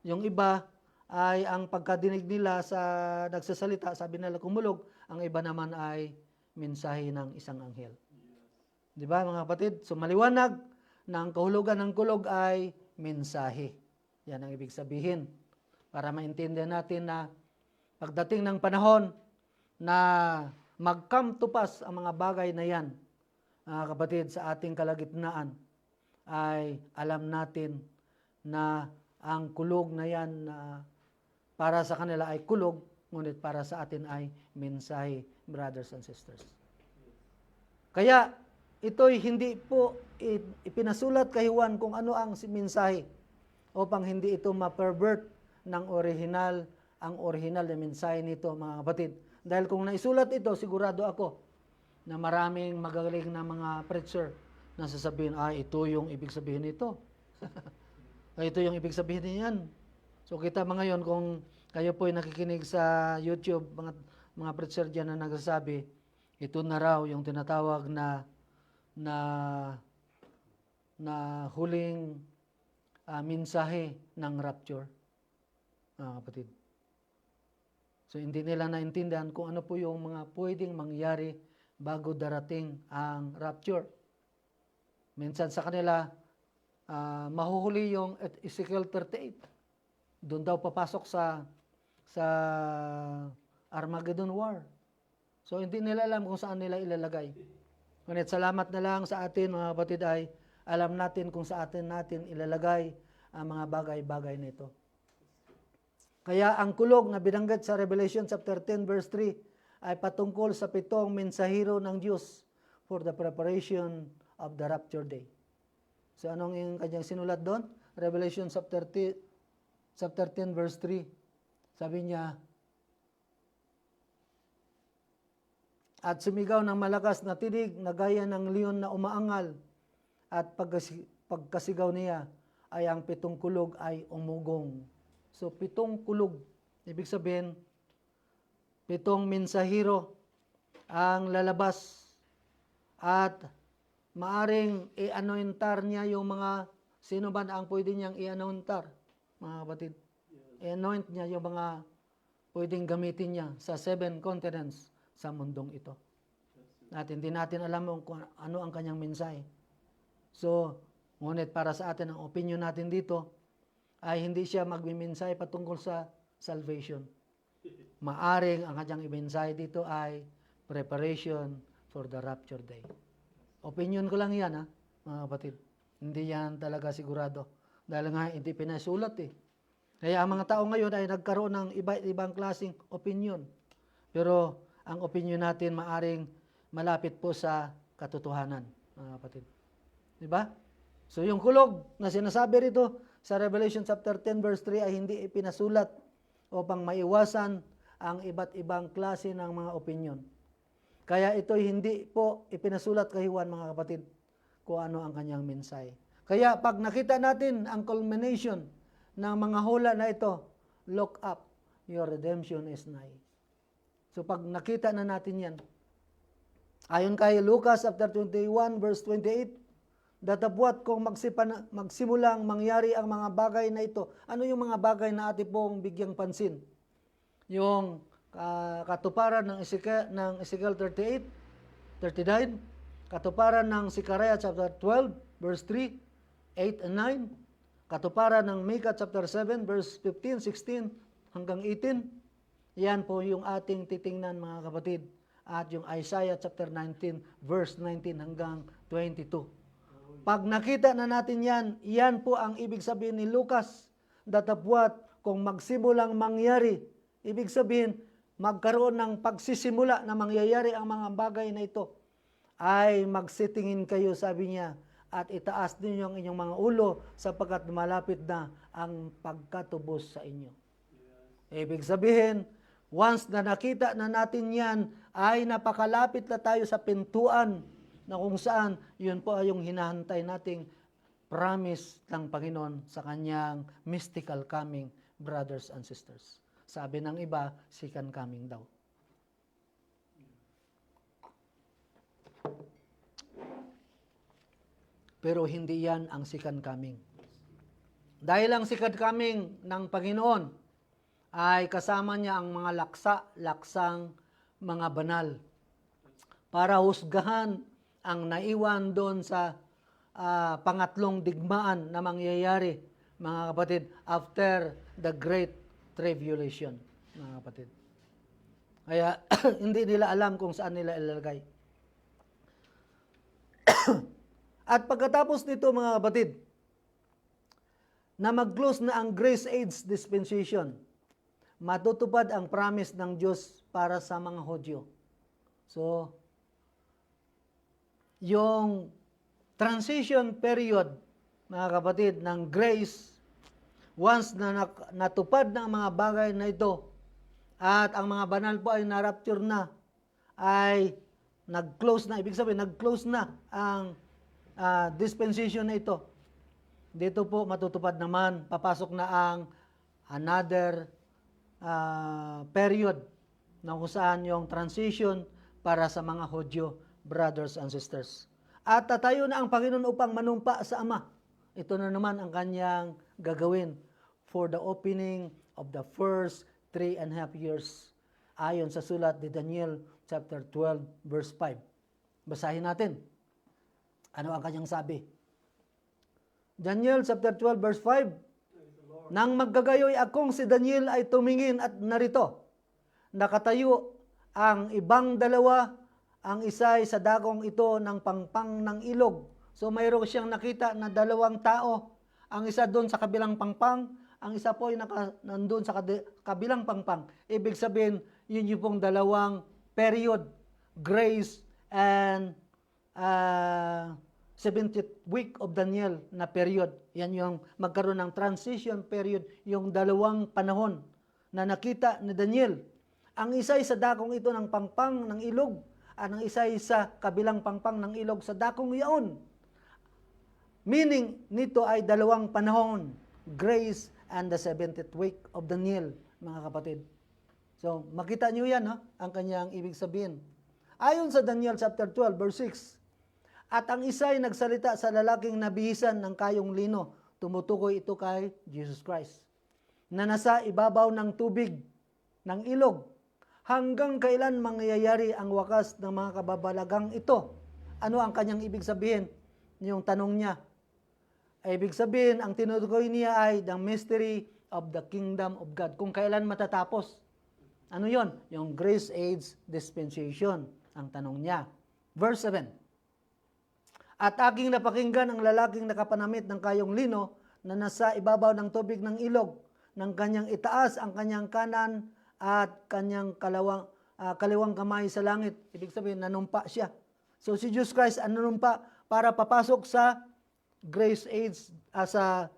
yung iba ay ang pagkadinig nila sa nagsasalita, sabi nila kumulog, ang iba naman ay mensahe ng isang anghel. Di ba mga kapatid? So maliwanag na ang kahulugan ng kulog ay mensahe. Yan ang ibig sabihin. Para maintindihan natin na pagdating ng panahon na mag-come to pass ang mga bagay na yan, mga kapatid, sa ating kalagitnaan, ay alam natin na ang kulog na yan para sa kanila ay kulog, ngunit para sa atin ay mensahe, brothers and sisters. Kaya ito'y hindi po ipinasulat kay Juan kung ano ang mensahe upang hindi ito ma-pervert ng ang original na mensahe nito, mga kapatid. Dahil kung naisulat ito, sigurado ako na maraming magagaling na mga preacher na sasabihin, ito yung ibig sabihin nito. Ito yung ibig sabihin niyan. So kita mga ngayon, kung kayo po ay nakikinig sa YouTube, mga preacher dyan na nagsasabi, ito na raw yung tinatawag na huling mensahe ng rapture. Kapatid. So hindi nila naintindihan kung ano po yung mga pwedeng mangyari bago darating ang rapture. Minsan sa kanila, mahuhuli yung Ezekiel 38. Doon daw papasok sa Armageddon War. So hindi nila alam kung saan nila ilalagay. Ngunit salamat na lang sa atin, mga kapatid, ay alam natin kung sa atin natin ilalagay ang mga bagay-bagay nito. Kaya ang kulog na binanggit sa Revelation chapter 10 verse 3 ay patungkol sa 7 mensahero ng Diyos for the preparation of the rapture day. So anong yung kanyang sinulat doon? Revelation chapter 10 verse 3. Sabi niya, at sumigaw ng malakas na tinig na gaya ng leon na umaangal, at pagkasigaw niya ay ang 7 kulog ay umugong. So 7 kulog, ibig sabihin 7 mensahero ang lalabas at maaring i-anointar niya yung mga sino ba ang pwede niyang i-anointar, mga kapatid. I-anoint niya yung mga pwedeng gamitin niya sa 7 continents sa mundong ito. At hindi natin alam kung ano ang kanyang mensahe. So, ngunit para sa atin, ang opinion natin dito ay hindi siya magmimensahe patungkol sa salvation. Maaring ang kanyang imensahe dito ay preparation for the rapture day. Opinion ko lang yan, mga kapatid. Hindi yan talaga sigurado. Dahil nga hindi pinasulat Kaya ang mga tao ngayon ay nagkaroon ng iba-ibang klaseng opinion. Pero ang opinion natin maaring malapit po sa katotohanan, mga kapatid. Diba? So yung kulog na sinasabi rito sa Revelation chapter 10 verse 3 ay hindi ipinasulat upang maiwasan ang iba't ibang klase ng mga opinion. Kaya ito'y hindi po ipinasulat kay Juan, mga kapatid, kung ano ang kanyang mensahe. Kaya pag nakita natin ang culmination ng mga hula na ito, look up, your redemption is nigh. So pag nakita na natin yan, ayon kay Lucas chapter 21 verse 28, datapwat kung magsimulang mangyari ang mga bagay na ito. Ano yung mga bagay na ating pong bigyang pansin? Yung katuparan ng Ezekiel 38, 39, katuparan ng Zechariah chapter 12, verse 3, 8 and 9, katuparan ng Micah chapter 7, verse 15, 16, hanggang 18. Yan po yung ating titingnan, mga kapatid. At yung Isaiah chapter 19, verse 19 hanggang 22. Pag nakita na natin yan, yan po ang ibig sabihin ni Lucas. Datapwat kung magsimulang mangyari, ibig sabihin, magkaroon ng pagsisimula na mangyayari ang mga bagay na ito, ay magsitingin kayo, sabi niya, at itaas ninyo ang inyong mga ulo sapagkat malapit na ang pagkatubos sa inyo. Ibig sabihin, once na nakita na natin yan, ay napakalapit na tayo sa pintuan na kung saan, yun po ay yung hinahantay nating promise ng Panginoon sa kanyang mystical coming, brothers and sisters. Sabi ng iba, second coming daw. Pero hindi yan ang second coming. Dahil ang second coming ng Panginoon ay kasama niya ang mga laksang mga banal para husgahan ang naiwan doon sa pangatlong digmaan na mangyayari, mga kapatid, after the Great Tribulation, mga kapatid. Kaya hindi nila alam kung saan nila ilalagay. At pagkatapos nito, mga kapatid, na mag-close na ang Grace Age Dispensation, matutupad ang promise ng Diyos para sa mga Hudyo. So, yung transition period, mga kapatid, ng grace, once na natupad ng mga bagay na ito, at ang mga banal po ay na-rapture na, ay nag-close na, ibig sabihin, nag-close na ang dispensation na ito. Dito po matutupad naman, papasok na ang another period na kung saan yung transition para sa mga Hudyo, brothers and sisters. At tatayo na ang Panginoon upang manumpa sa Ama. Ito na naman ang kanyang gagawin for the opening of the first 3.5 years. Ayon sa sulat ni Daniel chapter 12 verse 5. Basahin natin. Ano ang kanyang sabi? Daniel chapter 12 verse 5. Nang maggagayoy akong si Daniel ay tumingin at narito, nakatayo ang ibang dalawa, ang isa ay sa dakong ito ng pangpang ng ilog. So mayroon siyang nakita na dalawang tao, ang isa doon sa kabilang pangpang, ang isa po ay nandun sa kabilang pangpang. Ibig sabihin, yun yung pong dalawang period, grace and 70th week of Daniel na period. Yan yung magkaroon ng transition period, yung dalawang panahon na nakita ni Daniel. Ang isa ay sa dakong ito ng pangpang ng ilog, at ang isa ay sa kabilang pangpang ng ilog sa dakong iyon. Meaning, nito ay dalawang panahon, grace and the 70th week of Daniel, mga kapatid. So, makita nyo yan, ang kanyang ibig sabihin. Ayon sa Daniel chapter 12, verse 6, at ang isa ay nagsalita sa lalaking nabihisan ng kayong lino, tumutukoy ito kay Jesus Christ, na nasa ibabaw ng tubig, ng ilog, hanggang kailan mangyayari ang wakas ng mga kababalagang ito? Ano ang kanyang ibig sabihin? Yung tanong niya. Ibig sabihin, ang tinutukoy niya ay the mystery of the kingdom of God. Kung kailan matatapos. Ano yon? Yung grace age dispensation. Ang tanong niya. Verse 7. At aking napakinggan ang lalaking nakapanamit ng kayong lino na nasa ibabaw ng tubig ng ilog, ng kanyang itaas ang kanyang kanan at kanyang kaliwang kamay sa langit. Ibig sabihin, nanumpa siya. So si Jesus Christ ang nanumpa para papasok sa grace age sa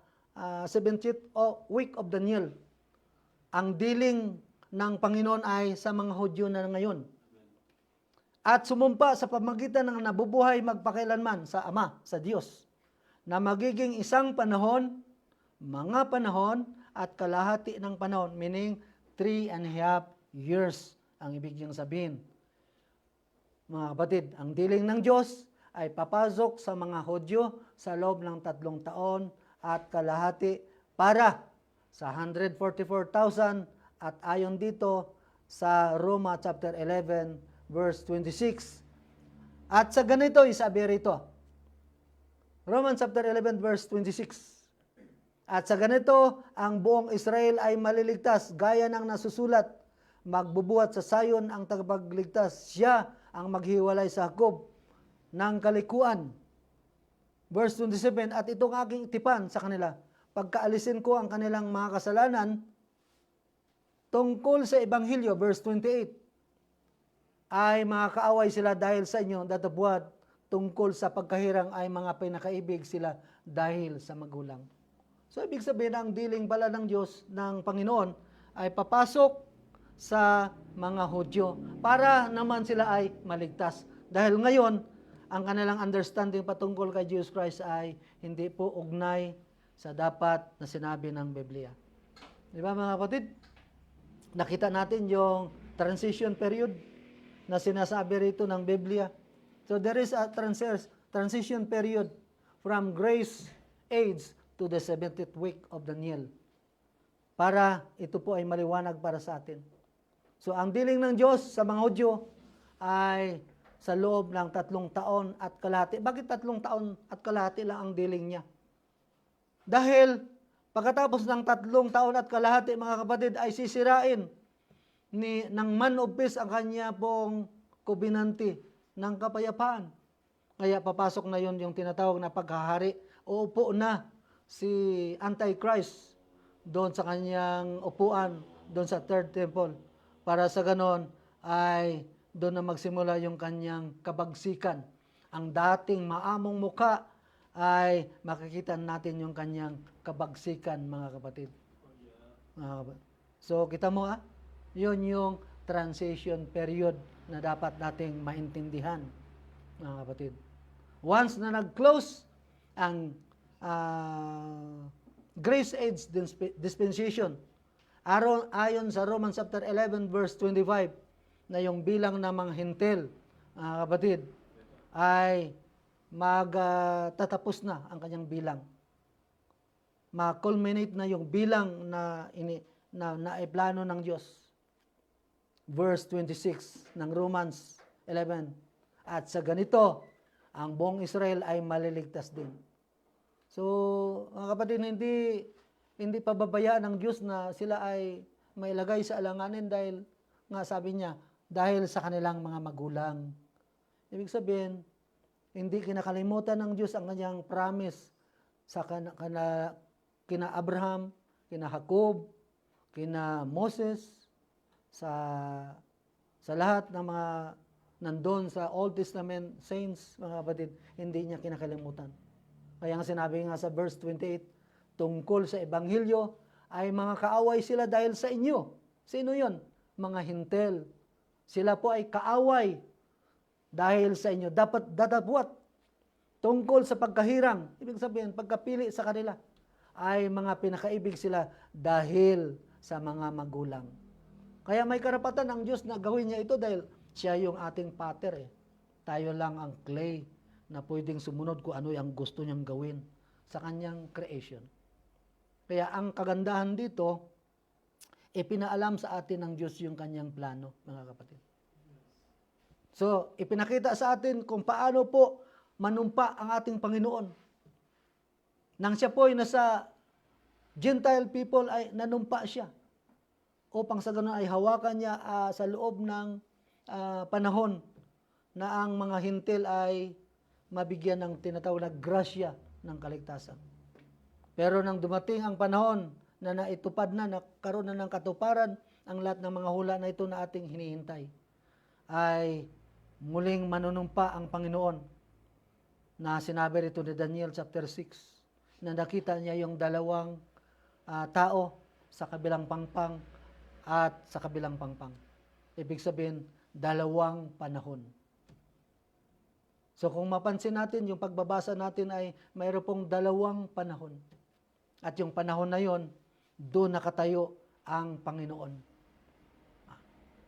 70th week of Daniel. Ang dealing ng Panginoon ay sa mga Hudyo na ngayon. At sumumpa sa pamagitan ng nabubuhay magpakailanman sa Ama, sa Diyos, na magiging isang panahon, mga panahon, at kalahati ng panahon, meaning 3.5 years ang ibig niyang sabihin. Mga kapatid, ang dealing ng Diyos ay papasok sa mga Hudyo sa loob ng 3 taon at kalahati para sa 144,000 at ayon dito sa Roma chapter 11 verse 26. At sa ganito, isabi rito, Romans chapter 11 verse 26. At sa ganito, ang buong Israel ay maliligtas gaya ng nasusulat, magbubuhat sa Sayon ang tagapagligtas, siya ang maghiwalay sa Jacob ng kalikuan. Verse 27, at itong aking tipan sa kanila, pagkaalisin ko ang kanilang mga kasalanan, tungkol sa Ebanghelyo, verse 28, ay mga kaaway sila dahil sa inyo, databuhat, tungkol sa pagkahirang ay mga pinakaibig sila dahil sa magulang. So, ibig sabihin, ang dealing pala ng Diyos, ng Panginoon, ay papasok sa mga Hudyo para naman sila ay maligtas. Dahil ngayon, ang kanilang understanding patungkol kay Jesus Christ ay hindi po ugnay sa dapat na sinabi ng Biblia. Di ba mga kapatid? Nakita natin yung transition period na sinasabi rito ng Biblia. So there is a transition period from grace age to the 70th week of Daniel. para ito po ay maliwanag para sa atin. So ang dealing ng Diyos sa mga Hudyo ay sa loob ng 3 taon at kalahati. Bakit 3 taon at kalahati lang ang dealing niya? Dahil pagkatapos ng 3 taon at kalahati, mga kapatid, ay sisirain ng man of peace ang kanya pong kubinanti ng kapayapaan. Kaya papasok na yon yung tinatawag na paghahari. Uupo na si Antichrist doon sa kanyang upuan, doon sa third temple. Para sa ganon ay doon na magsimula yung kanyang kabagsikan. Ang dating maamong muka ay makikita natin yung kanyang kabagsikan, mga kapatid. So kita mo yun yung transition period na dapat nating maintindihan, mga kapatid. Once na nag-close ang Grace Age dispensation, ayon sa Romans chapter 11 verse 25, na yung bilang ng mga hintil, kapatid, ay magtatapos na ang kanyang bilang. Ma-culminate na yung bilang na plano ng Diyos. Verse 26 ng Romans 11. At sa ganito, ang buong Israel ay maliligtas din. So, mga kapatid, hindi pababayaan ng Diyos na sila ay mailagay sa alanganin dahil nga sabi niya, dahil sa kanilang mga magulang. Ibig sabihin, hindi kinakalimutan ng Diyos ang kanyang promise sa kina Abraham, kina Jacob, kina Moses, sa lahat ng mga nandun sa Old Testament saints, mga kapatid, hindi niya kinakalimutan. Kaya nga sinabi nga sa verse 28, tungkol sa Ebanghelyo, ay mga kaaway sila dahil sa inyo. Sino yon? Mga hintel. Sila po ay kaaway dahil sa inyo. Dapat dadabwat tungkol sa pagkahirang. Ibig sabihin, pagkapili sa kanila, ay mga pinakaibig sila dahil sa mga magulang. Kaya may karapatan ang Diyos na gawin niya ito dahil siya yung ating pater. Tayo lang ang clay na pwedeng sumunod kung ano yung gusto niyang gawin sa kanyang creation. Kaya ang kagandahan dito, ipinaalam sa atin ng Diyos yung kanyang plano, mga kapatid. So, ipinakita sa atin kung paano po manumpa ang ating Panginoon. Nang siya po ay nasa Gentile people, ay nanumpa siya upang sa ganun ay hawakan niya sa loob ng panahon na ang mga hintil ay mabigyan ng tinatawag na grasya ng kaligtasan. Pero nang dumating ang panahon na naitupad na, nakaroon na ng katuparan ang lahat ng mga hula na ito na ating hinihintay, ay muling manunumpa ang Panginoon na sinabi rito ni Daniel chapter 6 na nakita niya yung dalawang tao sa kabilang pangpang at sa kabilang pangpang. Ibig sabihin, dalawang panahon. So kung mapansin natin, yung pagbabasa natin ay mayroon pong dalawang panahon. At yung panahon na yon, doon nakatayo ang Panginoon,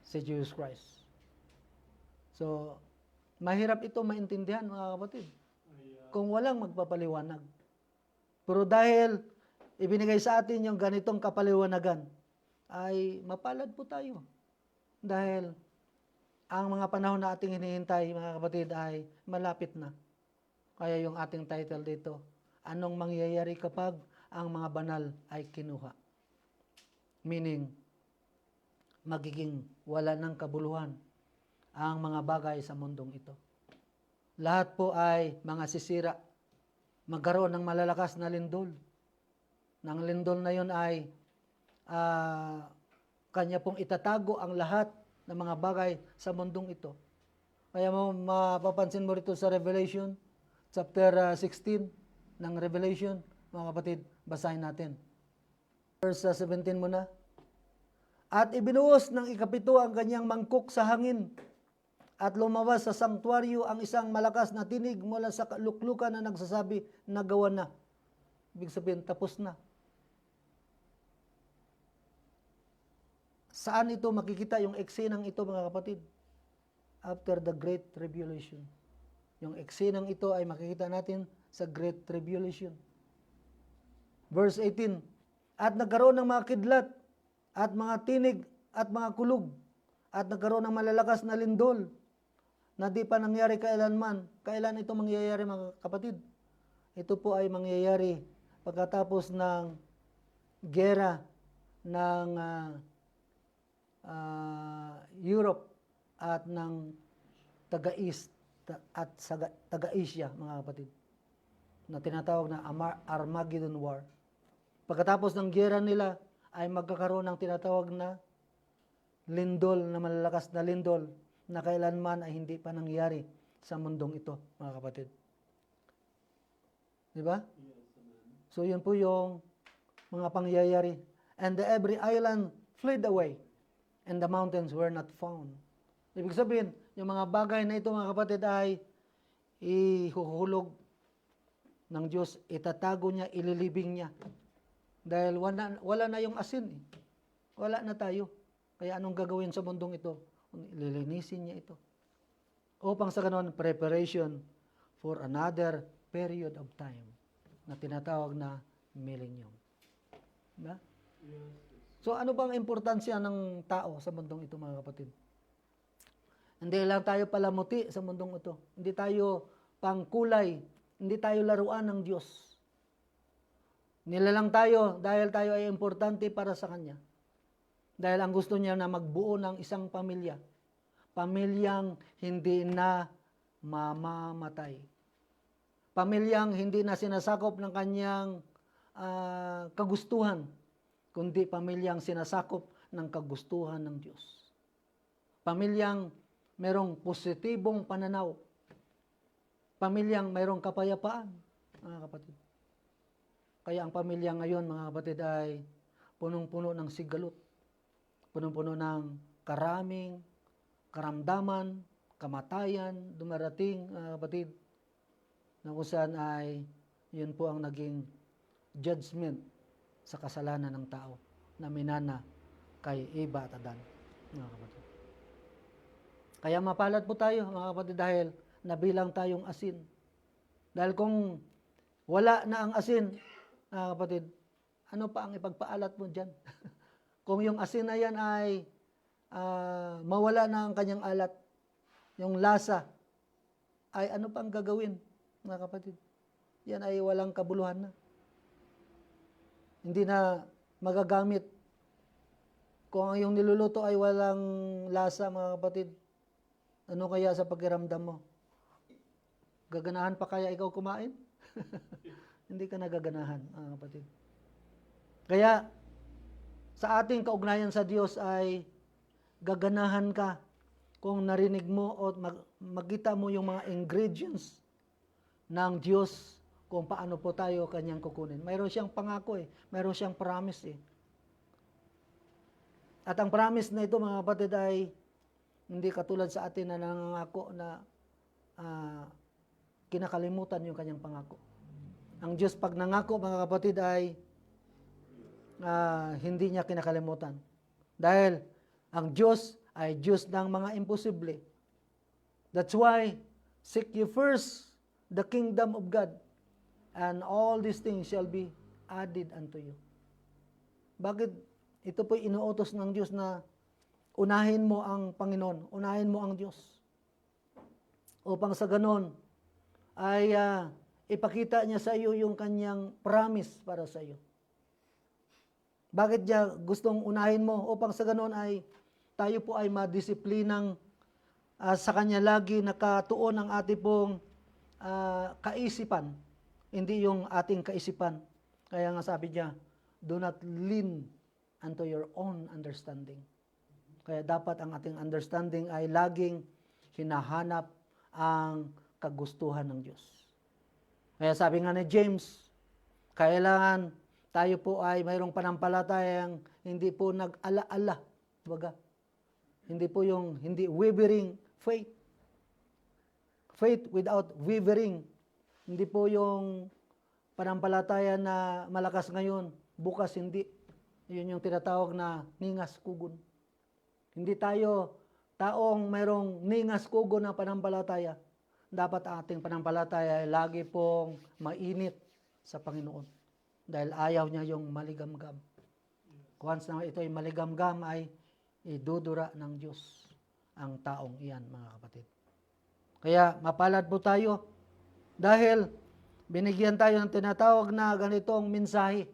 si Jesus Christ. So, mahirap ito maintindihan, mga kapatid, kung walang magpapaliwanag. Pero dahil ibinigay sa atin yung ganitong kapaliwanagan, ay mapalad po tayo. Dahil ang mga panahon na ating hinihintay, mga kapatid, ay malapit na. Kaya yung ating title dito, anong mangyayari kapag ang mga banal ay kinuha? Meaning, magiging wala ng kabuluhan ang mga bagay sa mundong ito. Lahat po ay mga sisira. Magkaroon ng malalakas na lindol. Nang lindol na yon ay kanya pong itatago ang lahat ng mga bagay sa mundong ito. Kaya mapapansin mo rito sa Revelation, chapter 16 ng Revelation, mga kapatid, basahin natin. Verse 17 muna. At ibinuhos ng ikapito ang kanyang mangkok sa hangin, at lumabas sa sanktuaryo ang isang malakas na tinig mula sa luklukan na nagsasabi, nagawa na. Ibig sabihin, tapos na. Saan ito makikita yung eksenang ito, mga kapatid? After the Great Tribulation. Yung eksenang ito ay makikita natin sa Great Tribulation. Verse 18, at nagkaroon ng mga kidlat at mga tinig at mga kulog at nagkaroon ng malalakas na lindol na di pa nangyari kailanman. Kailan ito mangyayari, mga kapatid? Ito po ay mangyayari pagkatapos ng gera ng Europe at ng taga-East at taga-Asia, mga kapatid, na tinatawag na Armageddon War. Pagkatapos ng gera nila ay magkakaroon ng tinatawag na lindol, na malalakas na lindol na kailanman ay hindi pa nangyari sa mundong ito, mga kapatid. Di ba? So yun po yung mga pangyayari. And every island fled away, and the mountains were not found. Ibig sabihin, yung mga bagay na ito, mga kapatid, ay ihuhulog ng Diyos, itatago niya, ililibing niya. Dahil wala na yung asin. Wala na tayo. Kaya anong gagawin sa mundong ito? Lilinisin niya ito. Upang sa ganon, preparation for another period of time na tinatawag na millennium. Diba? So ano bang importansya ng tao sa mundong ito, mga kapatid? Hindi lang tayo palamuti sa mundong ito. Hindi tayo pangkulay. Hindi tayo laruan ng Diyos. Nilalang tayo dahil tayo ay importante para sa Kanya. Dahil ang gusto niya na magbuo ng isang pamilya. Pamilyang hindi na mamamatay. Pamilyang hindi na sinasakop ng kanyang kagustuhan, kundi pamilyang sinasakop ng kagustuhan ng Diyos. Pamilyang merong positibong pananaw. Pamilyang merong kapayapaan, mga kapatid. Kaya ang pamilya ngayon, mga kapatid, ay punong-puno ng sigalot. Punong-puno ng karaming karamdaman, kamatayan, dumarating, mga kapatid, na kung saan ay yun po ang naging judgment sa kasalanan ng tao na minana kay Eva at Adan, mga kapatid. Kaya mapalad po tayo, mga kapatid, dahil nabilang tayong asin. Dahil kung wala na ang asin, mga kapatid, ano pa ang ipagpaalat mo dyan? Kung yung asin na yan ay mawala na ang kanyang alat, yung lasa, ay ano pa ang gagawin, mga kapatid? Yan ay walang kabuluhan na. Hindi na magagamit. Kung ang iyong niluluto ay walang lasa, mga kapatid, ano kaya sa pakiramdam mo? Gaganahan pa kaya ikaw kumain? Hindi ka nagaganahan, mga kapatid. Kaya, sa ating kaugnayan sa Diyos ay gaganahan ka kung narinig mo o makita mo yung mga ingredients ng Diyos kung paano po tayo kanyang kukunin. Mayroon siyang pangako mayroon siyang promise At ang promise na ito, mga kapatid, ay hindi katulad sa atin na nangangako na kinakalimutan yung kanyang pangako. Ang Diyos pag nangako, mga kapatid, ay hindi niya kinakalimutan. Dahil ang Diyos ay Diyos ng mga imposible. That's why, seek ye first the kingdom of God, and all these things shall be added unto you. Bakit? Ito po'y inuutos ng Diyos na unahin mo ang Panginoon, unahin mo ang Diyos. Upang sa ganon, ay ipakita niya sa iyo yung kanyang promise para sa iyo. Bakit niya gustong unahin mo? Upang sa ganon ay tayo po ay madisiplinang sa kanya lagi nakatuon ang ating pong kaisipan. Hindi yung ating kaisipan. Kaya nga sabi niya, do not lean unto your own understanding. Kaya dapat ang ating understanding ay laging hinahanap ang kagustuhan ng Diyos. Kaya sabi nga ni James, kailangan tayo po ay mayroong panampalatayang hindi po nag-ala-ala. Baga, hindi po yung hindi wavering faith. Faith without wavering. Hindi po yung panampalataya na malakas ngayon, bukas hindi. Yun yung tinatawag na ningas kugon. Hindi tayo taong mayroong ningas kugon na panampalataya. Dapat ating panampalataya ay lagi pong mainit sa Panginoon. Dahil ayaw niya yung maligamgam. Once na ito ay maligamgam ay idudura ng Diyos ang taong iyan, mga kapatid. Kaya mapalad po tayo dahil binigyan tayo ng tinatawag na ganitong mensahe.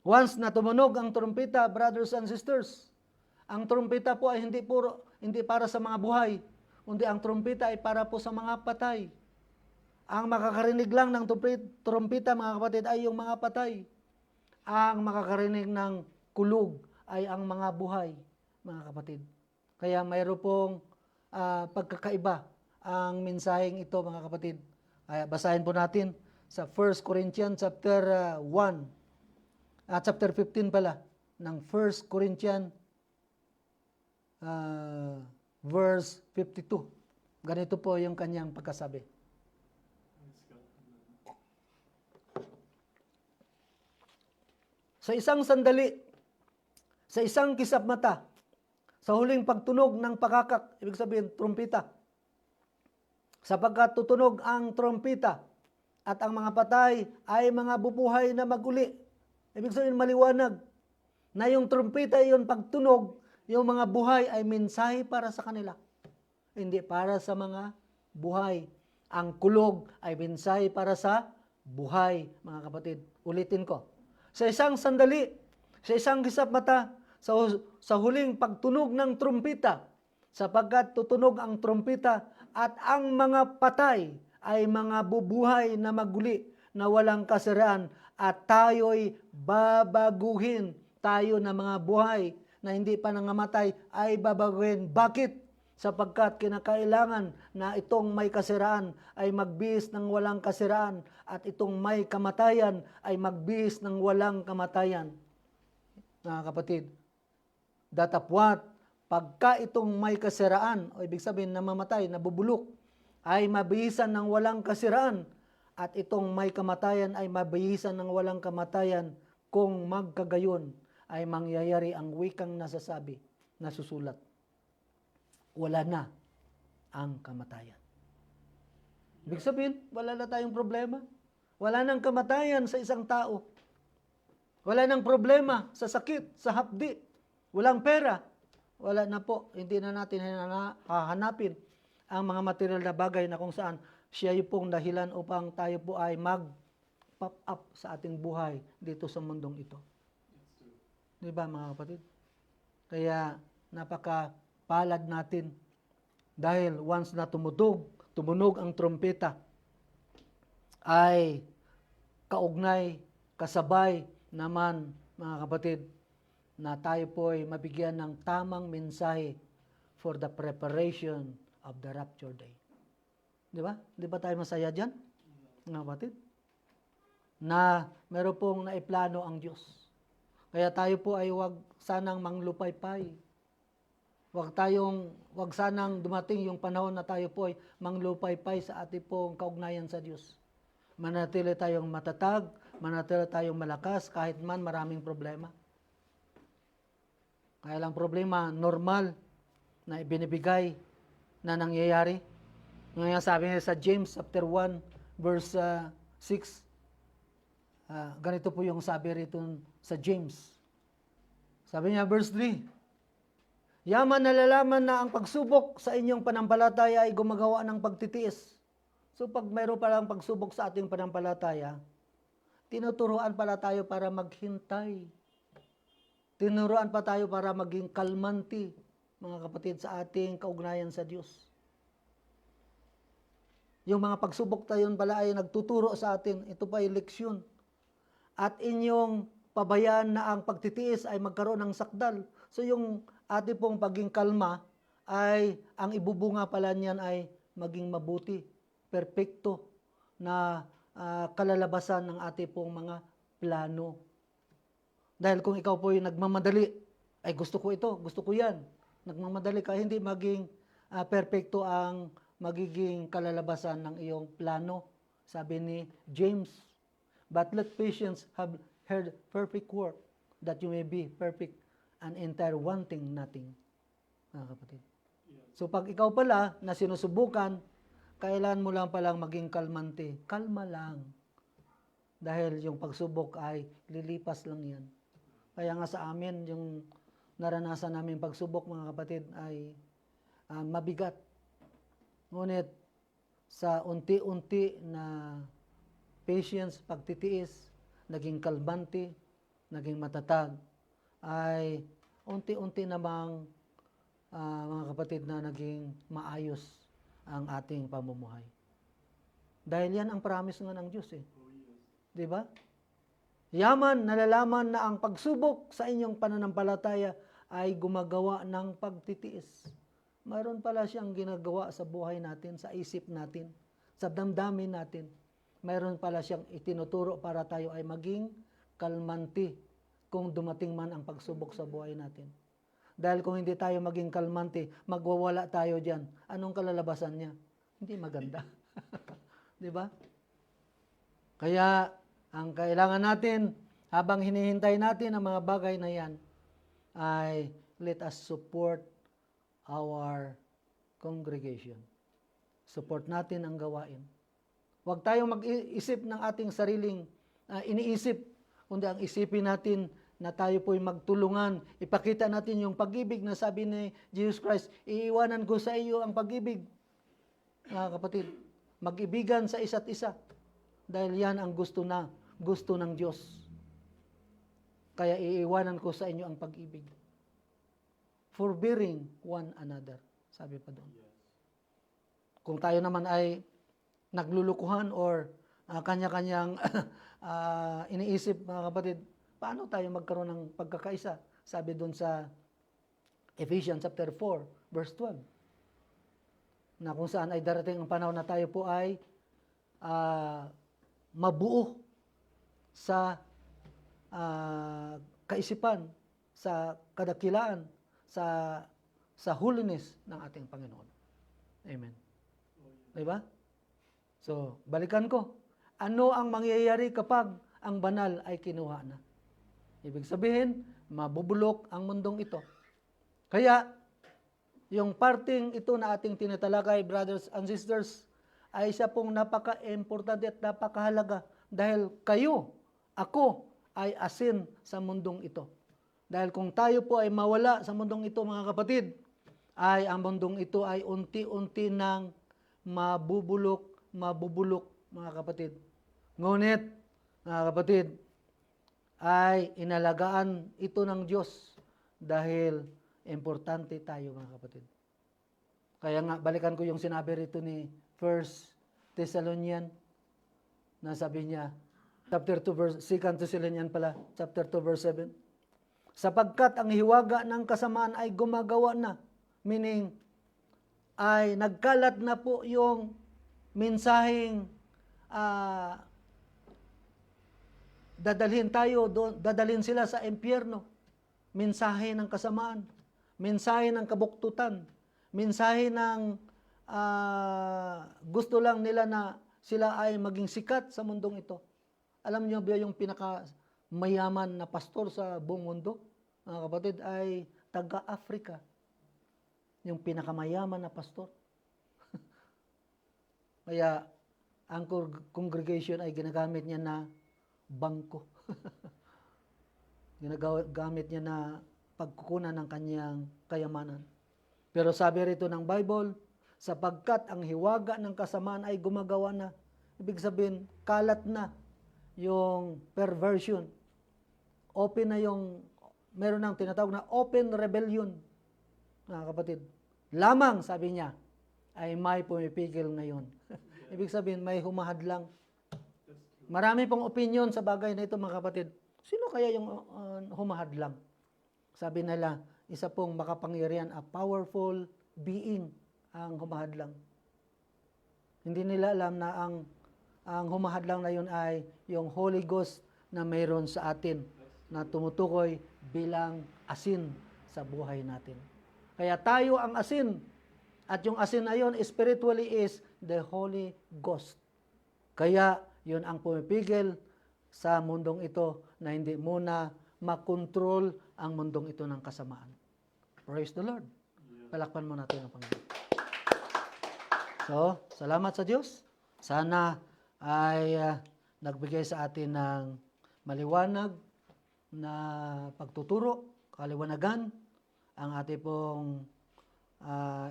Once na tumunog ang trumpeta, brothers and sisters, ang trumpeta po ay hindi para sa mga buhay, kundi ang trumpeta ay para po sa mga patay. Ang makakarinig lang ng trumpeta, mga kapatid, ay yung mga patay. Ang makakarinig ng kulog ay ang mga buhay, mga kapatid. Kaya mayroon pong pagkakaiba ang mensaheng ito, mga kapatid. Kaya basahin po natin sa 1 Corinthians chapter 15 pala, ng 1 Corinthians verse 52. Ganito po yung kanyang pagkasabi. Sa isang sandali, sa isang kisap mata, sa huling pagtunog ng pakakak, ibig sabihin, trumpita, sapagkat tutunog ang trumpita at ang mga patay ay mga bubuhay na maguli. Ibig sabihin, maliwanag na yung trumpita, yung pagtunog, yung mga buhay ay mensahe para sa kanila. Hindi para sa mga buhay. Ang kulog ay mensahe para sa buhay, mga kapatid. Ulitin ko. Sa isang sandali, sa isang kisap mata, sa huling pagtunog ng trumpita, sapagkat tutunog ang trumpita at ang mga patay ay mga bubuhay na maguli na walang kasiraan at tayo'y babaguhin. Tayo na mga buhay na hindi pa nangamatay ay babaguhin. Bakit? Sapagkat kinakailangan na itong may kasiraan ay magbihis ng walang kasiraan at itong may kamatayan ay magbihis ng walang kamatayan. Mga kapatid, datapwat, pagka itong may kasiraan, o ibig sabihin namamatay, nabubulok, ay mabihisan ng walang kasiraan at itong may kamatayan ay mabihisan ng walang kamatayan kung magkagayon ay mangyayari ang wikang nasasabi, nasusulat. Wala na ang kamatayan. Ibig sabihin, wala na tayong problema. Wala nang kamatayan sa isang tao. Wala nang problema sa sakit, sa hapdi. Walang pera. Wala na po. Hindi na natin hahanapin ang mga material na bagay na kung saan siya yung pong dahilan upang tayo po ay mag-pop up sa ating buhay dito sa mundong ito. Di ba, mga kapatid? Kaya napakapalad natin dahil once na tumunog ang trompeta, ay kaugnay, kasabay naman, mga kapatid, na tayo po ay mabigyan ng tamang mensahe for the preparation of the rapture day. Di ba? Di ba tayo masaya dyan, mga kapatid? Na meron pong naiplano ang Diyos. Kaya tayo po ay wag sanang manglupaypay. Wag sanang dumating yung panahon na tayo po ay manglupaypay sa ating pong kaugnayan sa Diyos. Manatili tayong matatag, manatili tayong malakas kahit man maraming problema. Kaya lang problema, normal na ibinibigay na nangyayari. Ngayon sabi niya sa James chapter 1 verse 6, ganito po yung sabi rito sa James. Sabi niya verse 3, yaman nalalaman na ang pagsubok sa inyong panampalataya ay gumagawa ng pagtitiis. So pag mayroon palang pagsubok sa ating panampalataya, tinuturuan pala tayo para maghintay. Tinuruan pa tayo para maging kalmanti, mga kapatid, sa ating kaugnayan sa Diyos. Yung mga pagsubok tayo pala ay nagtuturo sa atin, ito pa ay leksyon. At inyong pabayaan na ang pagtitiis ay magkaroon ng sakdal. So yung ating pong paging kalma ay ang ibubunga pala niyan ay maging mabuti, perpekto na kalalabasan ng ating pong mga plano. Dahil kung ikaw po yung nagmamadali, ay gusto ko ito, gusto ko yan. Nagmamadali ka, hindi maging perpekto ang magiging kalalabasan ng iyong plano. Sabi ni James, but let patience have her perfect work, that you may be perfect and entire, wanting nothing. Mga kapatid. So pag ikaw pala na sinusubukan, kailan mo lang palang maging kalmante. Kalma lang. Dahil yung pagsubok ay lilipas lang yan. Kaya nga sa amin, yung naranasan namin pagsubok, mga kapatid, ay mabigat. Ngunit sa unti-unti na patience, pagtitiis, naging kalmante, naging matatag, ay unti-unti namang mga kapatid na naging maayos ang ating pamumuhay. Dahil yan ang promise nga ng Diyos eh. Di ba? Yaman, nalalaman na ang pagsubok sa inyong pananampalataya ay gumagawa ng pagtitiis. Mayroon pala siyang ginagawa sa buhay natin, sa isip natin, sa damdamin natin. Mayroon pala siyang itinuturo para tayo ay maging kalmante kung dumating man ang pagsubok sa buhay natin. Dahil kung hindi tayo maging kalmante, magwawala tayo dyan. Anong kalalabasan niya? Hindi maganda. Di ba? Kaya, ang kailangan natin, habang hinihintay natin ang mga bagay na yan, ay let us support our congregation. Support natin ang gawain. Huwag tayong mag-isip ng ating sariling iniisip, kundi ang isipin natin na tayo po'y magtulungan. Ipakita natin yung pag-ibig na sabi ni Jesus Christ, iiwanan ko sa iyo ang pag-ibig. Mga kapatid, mag-ibigan sa isa't isa. Dahil yan ang gusto ng Diyos. Kaya iiwanan ko sa inyo ang pag-ibig. Forbearing one another. Sabi pa doon. Kung tayo naman ay naglulukuhan or kanya-kanyang iniisip, mga kapatid, paano tayo magkaroon ng pagkakaisa? Sabi doon sa Ephesians chapter 4, verse 12. Na kung saan ay darating ang panahon na tayo po ay mabuo sa kaisipan, sa kadakilaan, sa holiness ng ating Panginoon. Amen. Diba? So, balikan ko. Ano ang mangyayari kapag ang banal ay kinuha na? Ibig sabihin, mabubulok ang mundong ito. Kaya, yung parting ito na ating tinatalakay, brothers and sisters, ay isa pong napaka-importante at napakahalaga dahil kayo, ako, ay asin sa mundong ito. Dahil kung tayo po ay mawala sa mundong ito, mga kapatid, ay ang mundong ito ay unti-unti nang mabubulok, mga kapatid. Ngunit, mga kapatid, ay inalagaan ito ng Diyos dahil importante tayo, mga kapatid. Kaya nga, balikan ko yung sinabi rito ni 1 Thessalonian na sabi niya, chapter 2 verse 2 Thessalonian pala, chapter 2 verse 7. Sapagkat ang hiwaga ng kasamaan ay gumagawa na, meaning ay nagkalat na po yung mensaheng dadalhin sila sa impyerno. Mensahe ng kasamaan, mensahe ng kabuktutan, mensahe ng gusto lang nila na sila ay maging sikat sa mundong ito. Alam niyo ba yung pinakamayaman na pastor sa buong mundo? Mga kapatid, ay taga-Africa. Yung pinakamayaman na pastor. Kaya, ang congregation ay ginagamit niya na bangko. Ginagamit niya na pagkukunan ng kanyang kayamanan. Pero sabi rito ng Bible, sapagkat ang hiwaga ng kasamaan ay gumagawa na, ibig sabihin, kalat na yung perversion. Open na yung, meron ng tinatawag na open rebellion. Mga kapatid, lamang, sabi niya, ay may pumipigil ngayon. Ibig sabihin, may humahadlang. Marami pong opinion sa bagay na ito, mga kapatid. Sino kaya yung humahadlang? Sabi nila, isa pong makapangyarihan, a powerful being ang humahadlang. Hindi nila alam na ang humahadlang na yun ay yung Holy Ghost na mayroon sa atin na tumutukoy bilang asin sa buhay natin. Kaya tayo ang asin. At yung asin na yun, spiritually is the Holy Ghost. Kaya yun ang pumipigil sa mundong ito na hindi muna makontrol ang mundong ito ng kasamaan. Praise the Lord. Palakpan mo natin ang Panginoon. So, salamat sa Diyos. Sana ay nagbigay sa atin ng maliwanag na pagtuturo, kaliwanagan, ang ating pong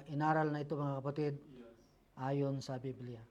inaral na ito mga kapatid, ayon sa Biblia.